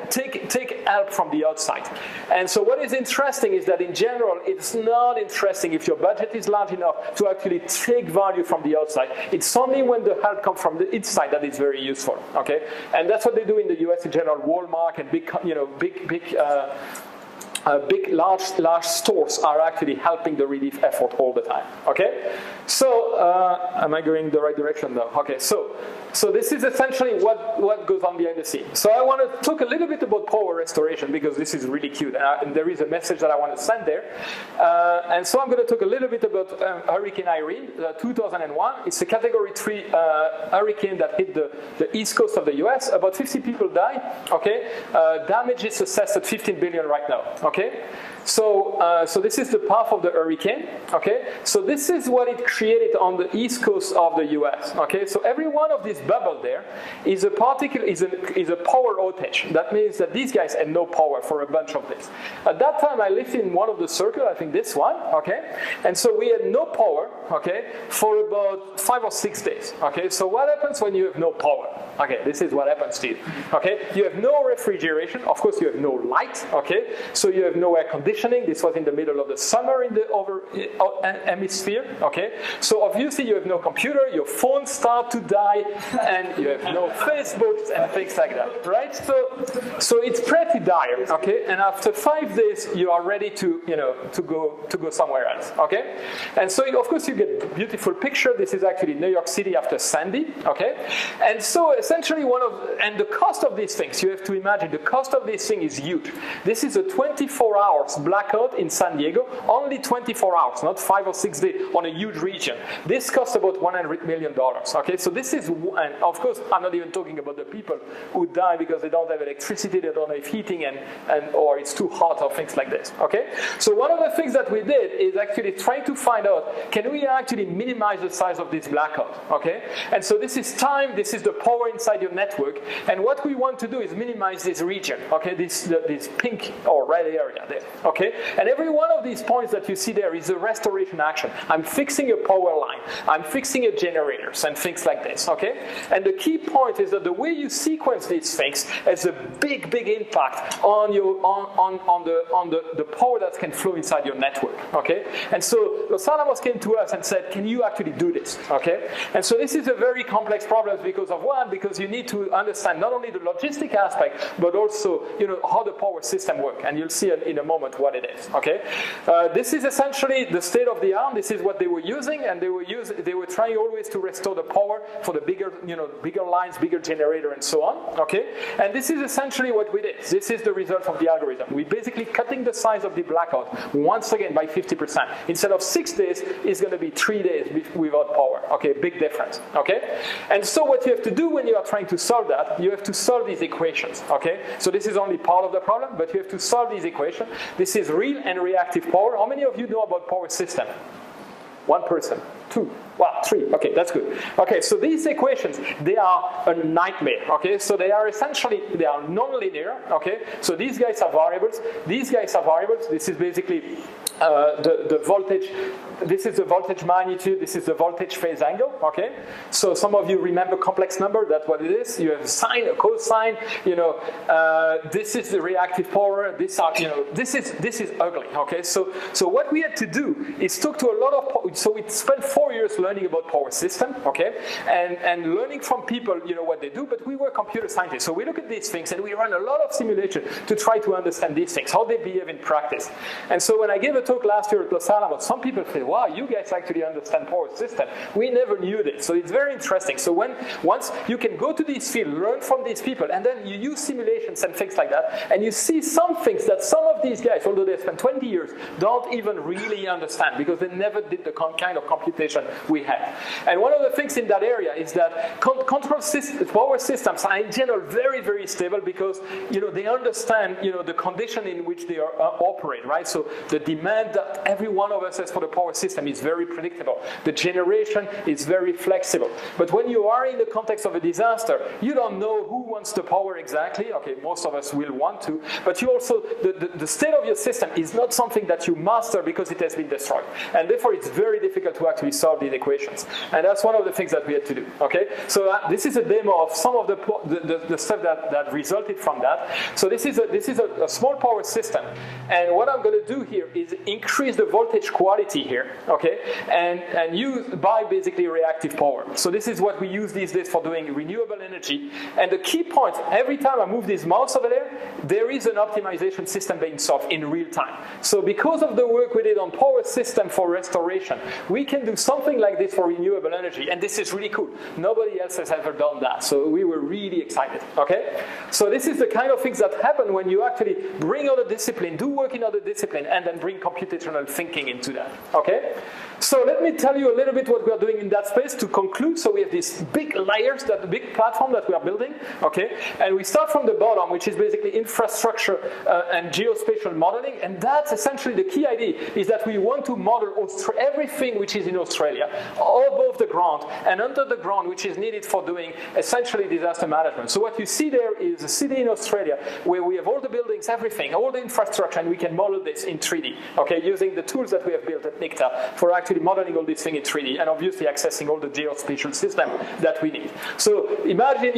take help from the outside. And so what is interesting is that in general, it's not interesting if your budget is large enough to actually take value from the outside. It's only when the help comes from the inside that it's very useful. Okay, and that's what they do in the US in general. Walmart and large stores are actually helping the relief effort all the time. Okay, so am I going the right direction now? Okay, so this is essentially what goes on behind the scenes. So I want to talk a little bit about power restoration because this is really cute, and there is a message that I want to send there. And so I'm going to talk a little bit about Hurricane Irene, 2001. It's a Category 3 hurricane that hit the east coast of the US. About 50 people died. Okay, damage is assessed at $15 billion right now. Okay, So this is the path of the hurricane, okay? So this is what it created on the east coast of the US, okay? So every one of these bubbles there is a particle, is a power outage. That means that these guys had no power for a bunch of this. At that time, I lived in one of the circles, I think this one, okay? And so we had no power, okay, for about 5 or 6 days, okay? So what happens when you have no power? Okay, this is what happens to you, okay? You have no refrigeration, of course you have no light, okay? So you have no air conditioning. This was in the middle of the summer in the hemisphere, okay? So obviously you have no computer, your phones start to die, and you have no Facebooks and things like that, right? So it's pretty dire, okay? And after 5 days, you are ready to, to go somewhere else, okay? And so of course you get a beautiful picture. This is actually New York City after Sandy, okay? And so essentially and the cost of these things, you have to imagine the cost of this thing is huge. This is a 24 hours blackout in San Diego, only 24 hours, not 5 or 6 days on a huge region. This costs about $100 million, okay? So this is, and of course, I'm not even talking about the people who die because they don't have electricity, they don't have heating, or it's too hot or things like this, okay? So one of the things that we did is actually try to find out, can we actually minimize the size of this blackout, okay? And so this is time, this is the power inside your network, and what we want to do is minimize this region, okay? This pink or red area there, okay? And every one of these points that you see there is a restoration action. I'm fixing a power line, I'm fixing a generators and things like this, okay? And the key point is that the way you sequence these things has a big impact on the power that can flow inside your network, okay? And so Los Alamos came to us and said, can you actually do this, okay? And so this is a very complex problem because of one, because you need to understand not only the logistic aspect, but also, how the power system works. And you'll see in a moment what it is, okay? This is essentially the state of the art. This is what they were using, and they were trying always to restore the power for the bigger lines, bigger generator, and so on, okay? And this is essentially what we did. This is the result of the algorithm. We basically cutting the size of the blackout once again by 50%. Instead of 6 days, it's going to be 3 days without power, okay? Big difference, okay? And so what you have to do when you are trying to solve that, you have to solve these equations, okay? So this is only part of the problem, but you have to solve these equations. This is real and reactive power. How many of you know about power system? 1 person, 2, wow, 3, okay, that's good. Okay, so these equations, they are a nightmare, okay? So they are non-linear, okay? So these guys are variables, these guys are variables. This is basically the voltage. This is the voltage magnitude, this is the voltage phase angle, okay? So some of you remember complex number, that's what it is. You have a sine, a cosine, this is the reactive power, this is ugly, okay? So what we had to do is talk to a lot of, so we spent 4 years learning about power system, okay? And learning from people, what they do, but we were computer scientists. So we look at these things and we run a lot of simulation to try to understand these things, how they behave in practice. And so when I gave a talk last year at Los Alamos, some people said, wow, you guys actually understand power system. We never knew this. So it's very interesting. So once you can go to these fields, learn from these people, and then you use simulations and things like that, and you see some things that some of these guys, although they spent 20 years, don't even really understand because they never did the kind of computation we had. And one of the things in that area is that power systems are in general very, very stable because they understand the condition in which they operate, right? So the demand that every one of us has for the power system is very predictable. The generation is very flexible. But when you are in the context of a disaster, you don't know who wants the power exactly. Okay, most of us will want to, but you also, the state of your system is not something that you master because it has been destroyed. And therefore it's very difficult to actually solve these equations. And that's one of the things that we had to do, okay? So this is a demo of some of the stuff that resulted from that. So this is a small power system. And what I'm going to do here is increase the voltage quality here, okay? And use by basically reactive power. So this is what we use these days for doing renewable energy. And the key point, every time I move this mouse over there is an optimization system being solved in real time. So because of the work we did on power system for restoration, we can do something like like this for renewable energy, and this is really cool. Nobody else has ever done that, so we were really excited, okay? So this is the kind of things that happen when you actually bring other discipline, do work in other discipline, and then bring computational thinking into that, okay? So let me tell you a little bit what we are doing in that space to conclude. So we have these big layers, that big platform that we are building, okay? And we start from the bottom, which is basically infrastructure and geospatial modeling, and that's essentially the key idea, is that we want to model everything which is in Australia, above the ground and under the ground, which is needed for doing essentially disaster management. So what you see there is a city in Australia where we have all the buildings, everything, all the infrastructure, and we can model this in 3D, okay, using the tools that we have built at NICTA for actually modeling all these things in 3D, and obviously accessing all the geospatial system that we need. So imagine,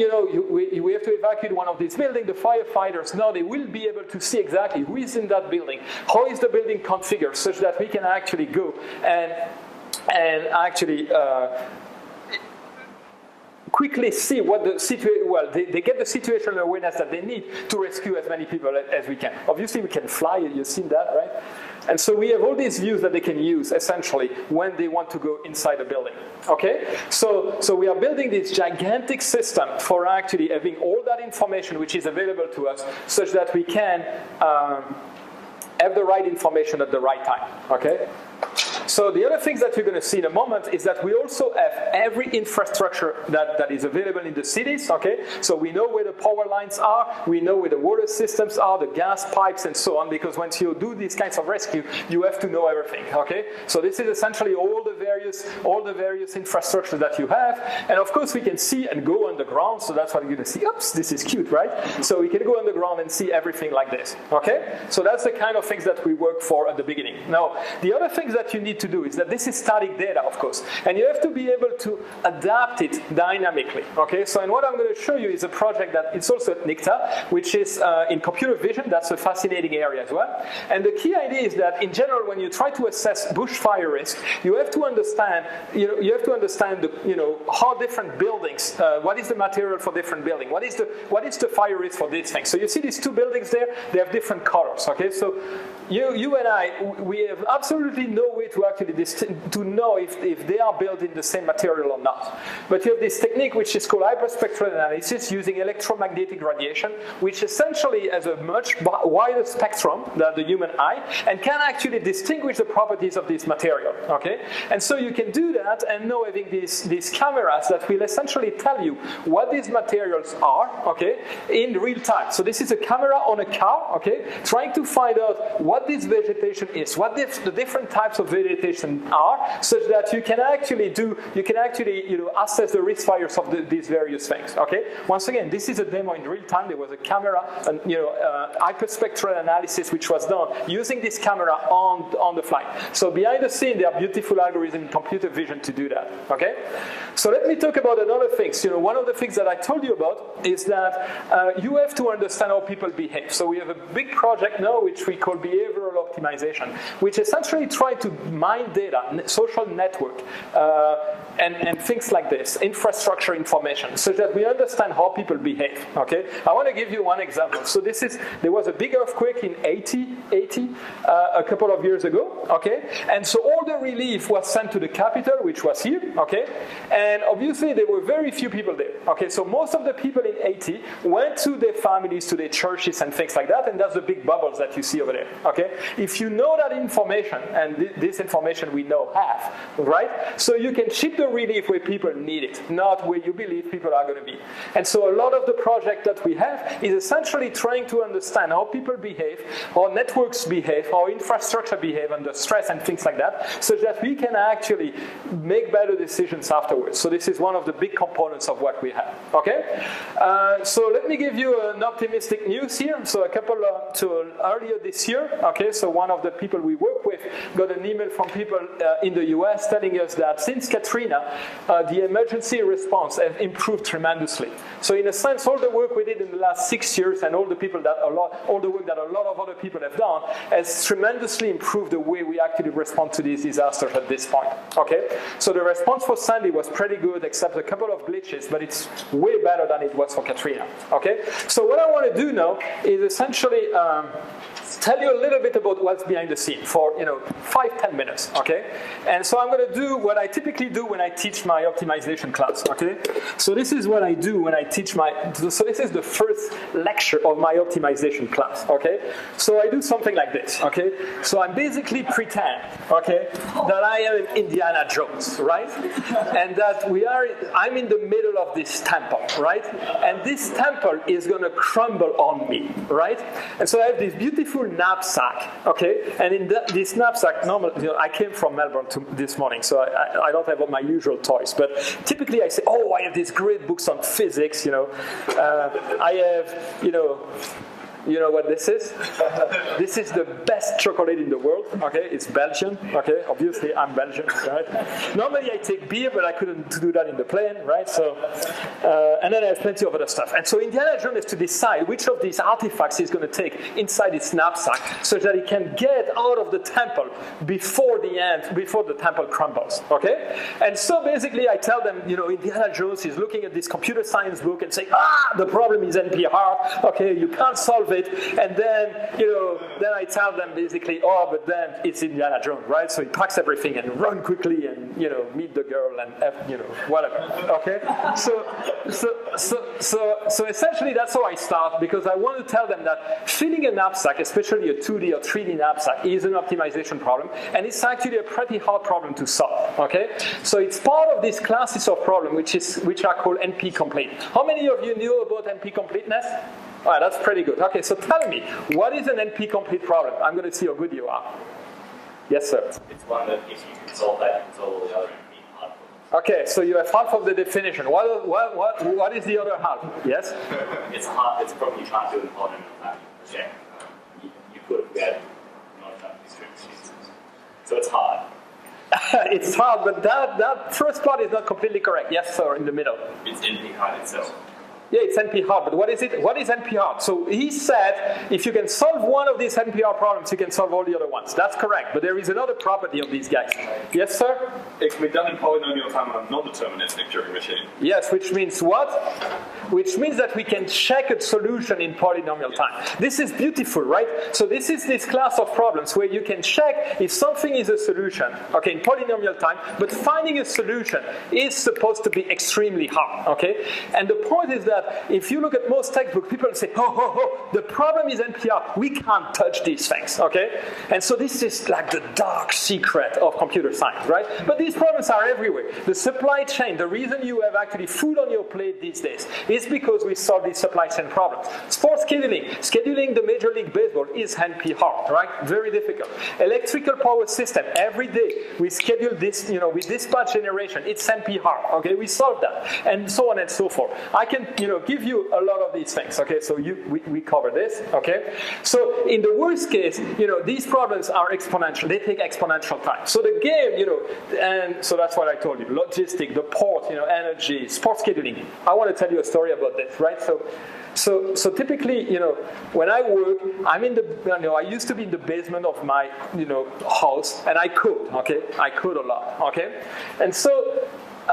we have to evacuate one of these buildings. The firefighters now they will be able to see exactly who is in that building, how is the building configured, such that we can actually go and actually quickly see what the situation, well, they get the situational awareness that they need to rescue as many people as we can. Obviously, we can fly, you've seen that, right? And so we have all these views that they can use, essentially, when they want to go inside a building, okay? So we are building this gigantic system for actually having all that information which is available to us, such that we can have the right information at the right time, okay? So the other things that you're going to see in a moment is that we also have every infrastructure that is available in the cities, okay? So we know where the power lines are, we know where the water systems are, the gas pipes and so on, because once you do these kinds of rescue, you have to know everything, okay? So this is essentially all the various infrastructure that you have, and of course we can see and go underground, so that's what you're going to see. Oops, this is cute, right? So we can go underground and see everything like this, okay? So that's the kind of things that we work for at the beginning. Now, the other things that you need to do is that this is static data, of course, and you have to be able to adapt it dynamically, okay? So, and what I'm going to show you is a project that it's also at NICTA, which is in computer vision. That's a fascinating area as well. And the key idea is that, in general, when you try to assess bushfire risk, you have to understand, how different buildings, what is the material for different building, what is the fire risk for these things. So you see these two buildings there, they have different colors, okay? So you and I, we have absolutely no way to actually to know if they are built in the same material or not. But you have this technique which is called hyperspectral analysis using electromagnetic radiation, which essentially has a much wider spectrum than the human eye and can actually distinguish the properties of this material, okay? And so you can do that and know having these cameras that will essentially tell you what these materials are, okay, in real time. So this is a camera on a car, okay, trying to find out what this vegetation is, what the different types of vegetation are, such that you can actually assess the risk fires of these various things, okay? Once again, this is a demo in real time. There was a camera, and hyperspectral analysis which was done using this camera on the fly. So behind the scene, there are beautiful algorithms in computer vision to do that, okay? So let me talk about another thing. One of the things that I told you about is that you have to understand how people behave. So we have a big project now which we call behavioral optimization, which essentially try to mine data, social network, and things like this, infrastructure information, so that we understand how people behave, okay? I want to give you one example. So there was a big earthquake in 80 a couple of years ago, okay? And so all the relief was sent to the capital, which was here, okay? And obviously there were very few people there, okay? So most of the people in 80 went to their families, to their churches and things like that, and that's the big bubbles that you see over there, okay? If you know that information, and this information we now have, right? So you can ship the relief where people need it, not where you believe people are going to be. And so a lot of the project that we have is essentially trying to understand how people behave, how networks behave, how infrastructure behave under stress and things like that, so that we can actually make better decisions afterwards. So this is one of the big components of what we have, okay? So let me give you an optimistic news here. So earlier this year, okay, so one of the people we work with got an email from people in the US telling us that since Katrina, the emergency response has improved tremendously. So in a sense, all the work we did in the last 6 years and all the work that a lot of other people have done has tremendously improved the way we actually respond to these disasters at this point, okay? So the response for Sandy was pretty good, except a couple of glitches, but it's way better than it was for Katrina, okay? So what I want to do now is essentially tell you a little bit about what's behind the scene for 5-10 minutes, okay? And so I'm going to do what I typically do when I teach my optimization class, okay? So this is what I do when I teach so this is the first lecture of my optimization class, okay? So I do something like this, okay? So I basically pretend, okay, that I am Indiana Jones, right? And that I'm in the middle of this temple, right? And this temple is going to crumble on me, right? And so I have this beautiful knapsack, okay? And in this knapsack, normally, I came from Melbourne this morning, so I don't have all my usual toys. But typically I say, oh, I have these great books on physics, I have, you know what this is? This is the best chocolate in the world, okay? It's Belgian, okay? Obviously, I'm Belgian, right? Normally, I take beer, but I couldn't do that in the plane, right? So, and then I have plenty of other stuff. And so Indiana Jones has to decide which of these artifacts he's going to take inside his knapsack so that he can get out of the temple before the temple crumbles, okay? And so basically, I tell them, Indiana Jones is looking at this computer science book and saying, the problem is NP hard, okay? You can't solve it. And then, then I tell them basically, but then it's Indiana Jones, right? So he packs everything and run quickly and, meet the girl and, whatever, okay? So essentially that's how I start, because I want to tell them that filling a knapsack, especially a 2D or 3D knapsack, is an optimization problem, and it's actually a pretty hard problem to solve, okay? So it's part of these classes of problems which are called NP-complete. How many of you knew about NP-completeness? All right, that's pretty good. Okay, so tell me, what is an NP-complete problem? I'm going to see how good you are. Yes, sir. It's one that if you can solve that, you can solve all the other NP hard problems. Okay, so you have half of the definition. What is the other half? Yes? It's hard. It's probably you can't do it in polynomial time. Yeah. You could have had not enough discrete machines. So it's hard. It's hard, but that first part is not completely correct. Yes, sir, in the middle. It's NP hard itself. Yeah, it's NP-hard, but what is it? What is NP-hard? So he said, if you can solve one of these NP-hard problems, you can solve all the other ones. That's correct, but there is another property of these guys. Yes, sir? It can be done in polynomial time on a non-deterministic Turing machine. Yes, which means what? Which means that we can check a solution in polynomial time. This is beautiful, right? So this is this class of problems where you can check if something is a solution, okay, in polynomial time, but finding a solution is supposed to be extremely hard, okay? And the point is that if you look at most textbooks, people say, the problem is NP-hard. We can't touch these things, okay? And so this is like the dark secret of computer science, right? But these problems are everywhere. The supply chain, the reason you have actually food on your plate these days is because we solve these supply chain problems. Sports scheduling the Major League Baseball is NP-hard, right? Very difficult. Electrical power system, every day we schedule this, we dispatch generation, it's NP-hard, okay? We solve that, and so on and so forth. I can, give you a lot of these things, okay? So we cover this, okay? So in the worst case, these problems are exponential. They take exponential time. So the game, and so that's what I told you. Logistic, the port, energy, sports scheduling. I want to tell you a story about this, right? So typically, when I work, I'm in the, I used to be in the basement of my, house, and I code, okay? I code a lot, okay? And so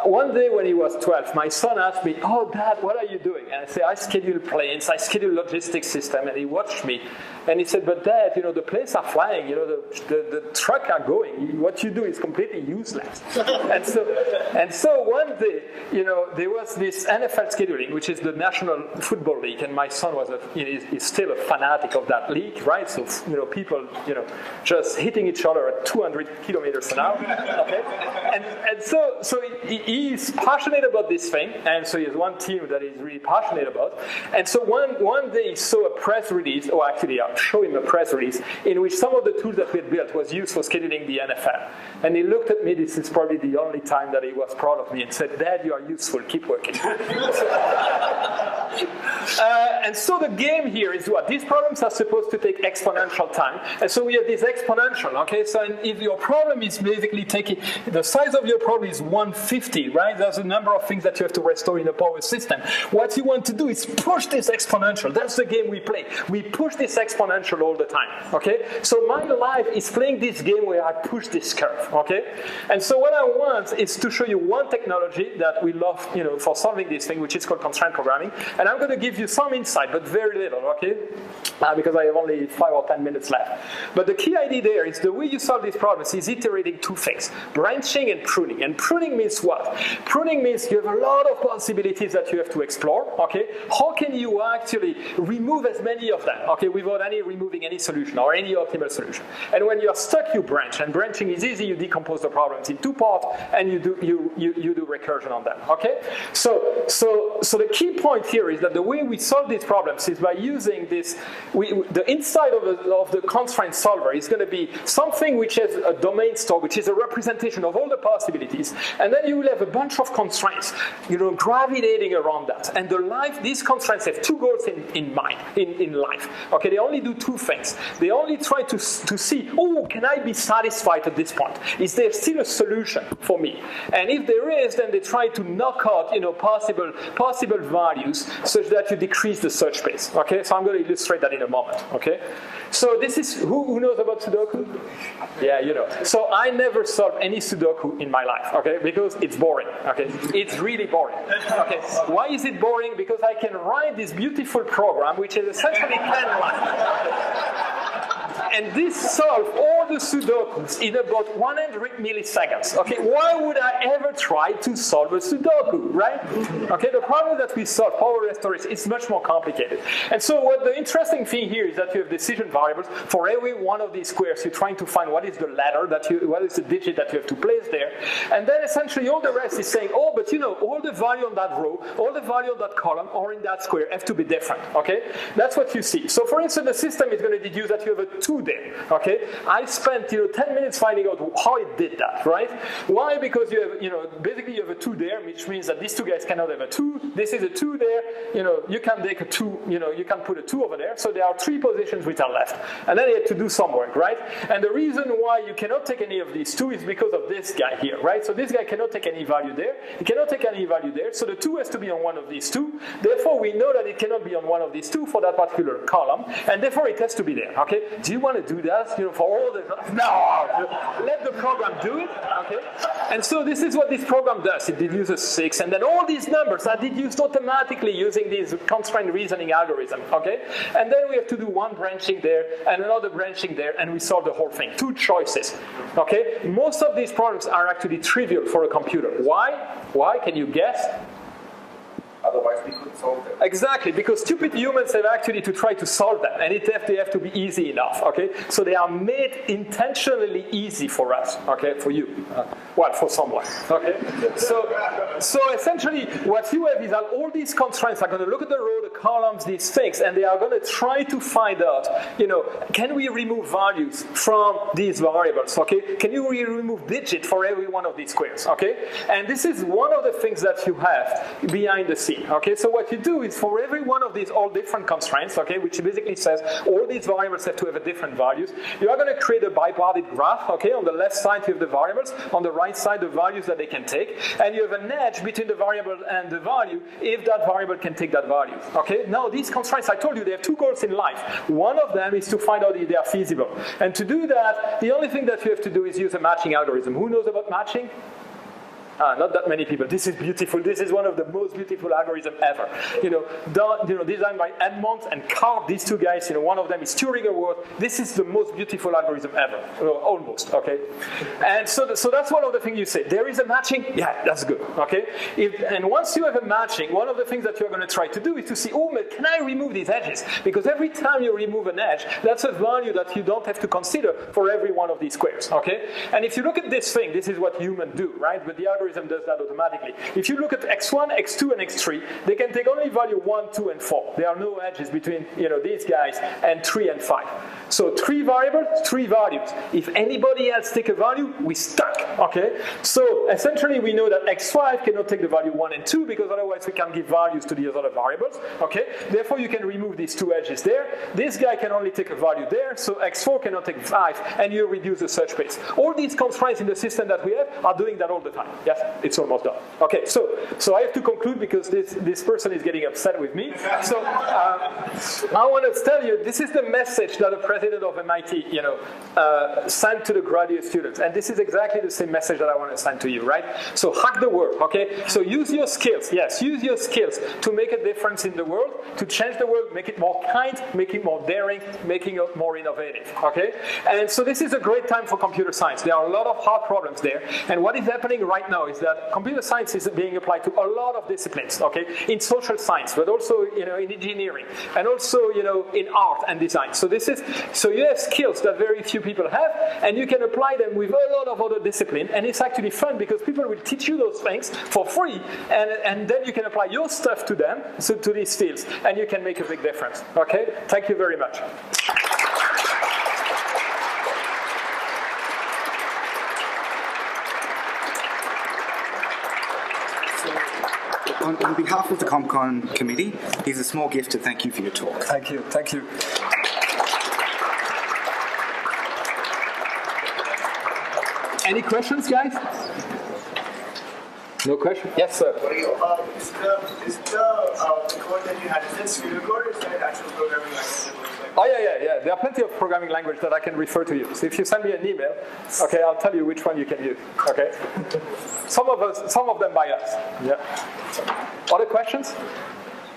one day when he was 12, my son asked me, Dad, what are you doing? And I said, I schedule planes, I schedule logistics system. And he watched me. And he said, but Dad, the planes are flying, the trucks are going. What you do is completely useless. and so one day, there was this NFL scheduling, which is the National Football League. And my son is still a fanatic of that league, right? So, people, just hitting each other at 200 kilometers an hour, okay? And so he's passionate about this thing, and so he has one team that he's really passionate about. And so one day he saw a press release, or actually I'll show him a press release, in which some of the tools that we had built was used for scheduling the NFL. And he looked at me, this is probably the only time that he was proud of me, and said, Dad, you are useful, keep working. And so the game here is what? These problems are supposed to take exponential time. And so we have this exponential, okay? So if your problem is basically the size of your problem is 1/50 50, right? There's a number of things that you have to restore in a power system. What you want to do is push this exponential. That's the game we play. We push this exponential all the time, okay? So my life is playing this game where I push this curve, okay? And so what I want is to show you one technology that we love, for solving this thing, which is called constraint programming. And I'm going to give you some insight, but very little, okay? Because I have only 5 or 10 minutes left. But the key idea there is the way you solve these problems is iterating two things, branching and pruning. And pruning means what? Pruning means you have a lot of possibilities that you have to explore, okay? How can you actually remove as many of them, okay, without removing any solution or any optimal solution? And when you're stuck, you branch. And branching is easy. You decompose the problems in two parts, and you do recursion on them, okay? So the key point here is that the way we solve these problems is by using this. The inside of the constraint solver is going to be something which has a domain store, which is a representation of all the possibilities, and then you will have a bunch of constraints, gravitating around that. And these constraints have two goals in mind, in life. Okay, they only do two things. They only try to see, can I be satisfied at this point? Is there still a solution for me? And if there is, then they try to knock out, possible values such that you decrease the search space. Okay, so I'm going to illustrate that in a moment. Okay, so this is who knows about Sudoku? Yeah, So I never solved any Sudoku in my life. Okay, because it's boring. Okay, it's really boring. Okay, why is it boring? Because I can write this beautiful program which is essentially 10 lines. And this solves all the Sudokus in about 100 milliseconds. Okay, why would I ever try to solve a Sudoku, right? Okay, the problem that we solve, power restoration, is much more complicated. And so what the interesting thing here is that you have decision variables. For every one of these squares, you're trying to find what is the letter, what is the digit that you have to place there. And then essentially all the rest is saying, all the value on that row, all the value on that column, or in that square have to be different. Okay, that's what you see. So for instance, the system is going to deduce that you have a 2 there. Okay, I spent 10 minutes finding out how it did that, right? Why? Because you have basically you have a 2 there, which means that these two guys cannot have a 2. This is a 2 there. You can take a 2. You can put a 2 over there. So there are 3 positions which are left, and then you have to do some work, right? And the reason why you cannot take any of these 2 is because of this guy here, right? So this guy cannot take any value there. He cannot take any value there. So the 2 has to be on one of these 2. Therefore, we know that it cannot be on one of these 2 for that particular column, and therefore it has to be there. Okay? Do you want to do that? For all the let the program do it. Okay? And so this is what this program does. It deduces 6, and then all these numbers are deduced automatically using these constraint reasoning algorithm. Okay? And then we have to do one branching there and another branching there, and we solve the whole thing. 2 choices. Okay? Most of these problems are actually trivial for a computer. Why? Why? Can you guess? Otherwise, we couldn't solve them. Exactly, because stupid humans have actually to try to solve them, and they have to be easy enough. Okay, so they are made intentionally easy for us. Okay, for you, for someone. Okay, so essentially, what you have is that all these constraints are going to look at the row, the columns, these things, and they are going to try to find out. Can we remove values from these variables? Okay, can you remove digit for every one of these squares? Okay, and this is one of the things that you have behind the scenes. Okay, so what you do is for every one of these all different constraints, okay, which basically says all these variables have to have a different values, you are going to create a bipartite graph. Okay, on the left side you have the variables, on the right side the values that they can take, and you have an edge between the variable and the value if that variable can take that value. Okay, now these constraints, I told you, they have 2 goals in life. One of them is to find out if they are feasible, and to do that, the only thing that you have to do is use a matching algorithm. Who knows about matching? Not that many people. This is beautiful. This is one of the most beautiful algorithms ever. Designed by Edmonds and carved these 2 guys. One of them is Turing Award. This is the most beautiful algorithm ever. Almost. Okay. And so that's one of the things you say. There is a matching. Yeah, that's good. Okay. And once you have a matching, one of the things that you're going to try to do is to see, can I remove these edges? Because every time you remove an edge, that's a value that you don't have to consider for every one of these squares. Okay. And if you look at this thing, this is what humans do, right? But the algorithm does that automatically. If you look at x1, x2, and x3, they can take only value 1, 2, and 4. There are no edges between these guys and 3 and 5. So 3 variables, 3 values. If anybody else take a value, we stuck. Okay. So essentially, we know that x5 cannot take the value 1 and 2 because otherwise we can give values to the other variables. Okay. Therefore, you can remove these 2 edges there. This guy can only take a value there. So x4 cannot take 5, and you reduce the search space. All these constraints in the system that we have are doing that all the time. Yeah. Yes, it's almost done. Okay, so I have to conclude because this person is getting upset with me. So I want to tell you, this is the message that the president of MIT, sent to the graduate students, and this is exactly the same message that I want to send to you, right? So hack the world, okay? So use your skills, use your skills to make a difference in the world, to change the world, make it more kind, make it more daring, making it more innovative, okay? And so this is a great time for computer science. There are a lot of hard problems there, and what is happening right now is that computer science is being applied to a lot of disciplines, okay? In social science, but also, in engineering, and also, in art and design. So you have skills that very few people have, and you can apply them with a lot of other disciplines, and it's actually fun because people will teach you those things for free, and then you can apply your stuff to them, to these fields, and you can make a big difference, okay? Thank you very much. On behalf of the CompCon committee, here's a small gift to thank you for your talk. Thank you. Thank you. Any questions, guys? No question? Yes, sir. Is the code that you had, is it pseudocode or is that actual programming language? Oh, yeah. There are plenty of programming language that I can refer to you. So if you send me an email, okay, I'll tell you which one you can use, okay? Some of them by us, yeah. Other questions?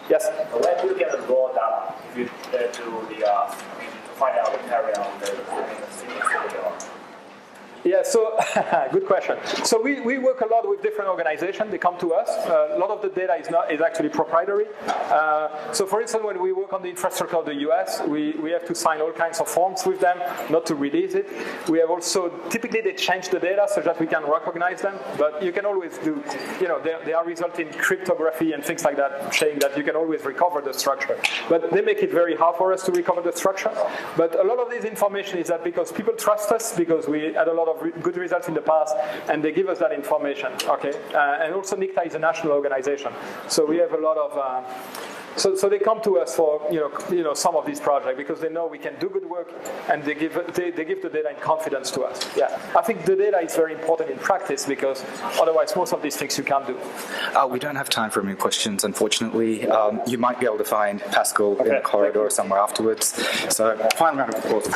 Yes? Where do you get the raw data if you do to find out the carry on the Yeah, so good question. So we work a lot with different organizations. They come to us. A lot of the data is actually proprietary. So for instance, when we work on the infrastructure of the US, we have to sign all kinds of forms with them, not to release it. We have also, typically they change the data so that we can recognize them, but you can always do, they are result in cryptography and things like that, saying that you can always recover the structure. But they make it very hard for us to recover the structure. But a lot of this information is that because people trust us, because we had a lot of good results in the past, and they give us that information, okay? And also NICTA is a national organization, so we have a lot of, so they come to us for, some of these projects because they know we can do good work, and they give the data in confidence to us. Yeah, I think the data is very important in practice because otherwise most of these things you can't do. We don't have time for any questions, unfortunately. You might be able to find Pascal in the corridor somewhere afterwards. So final round of applause.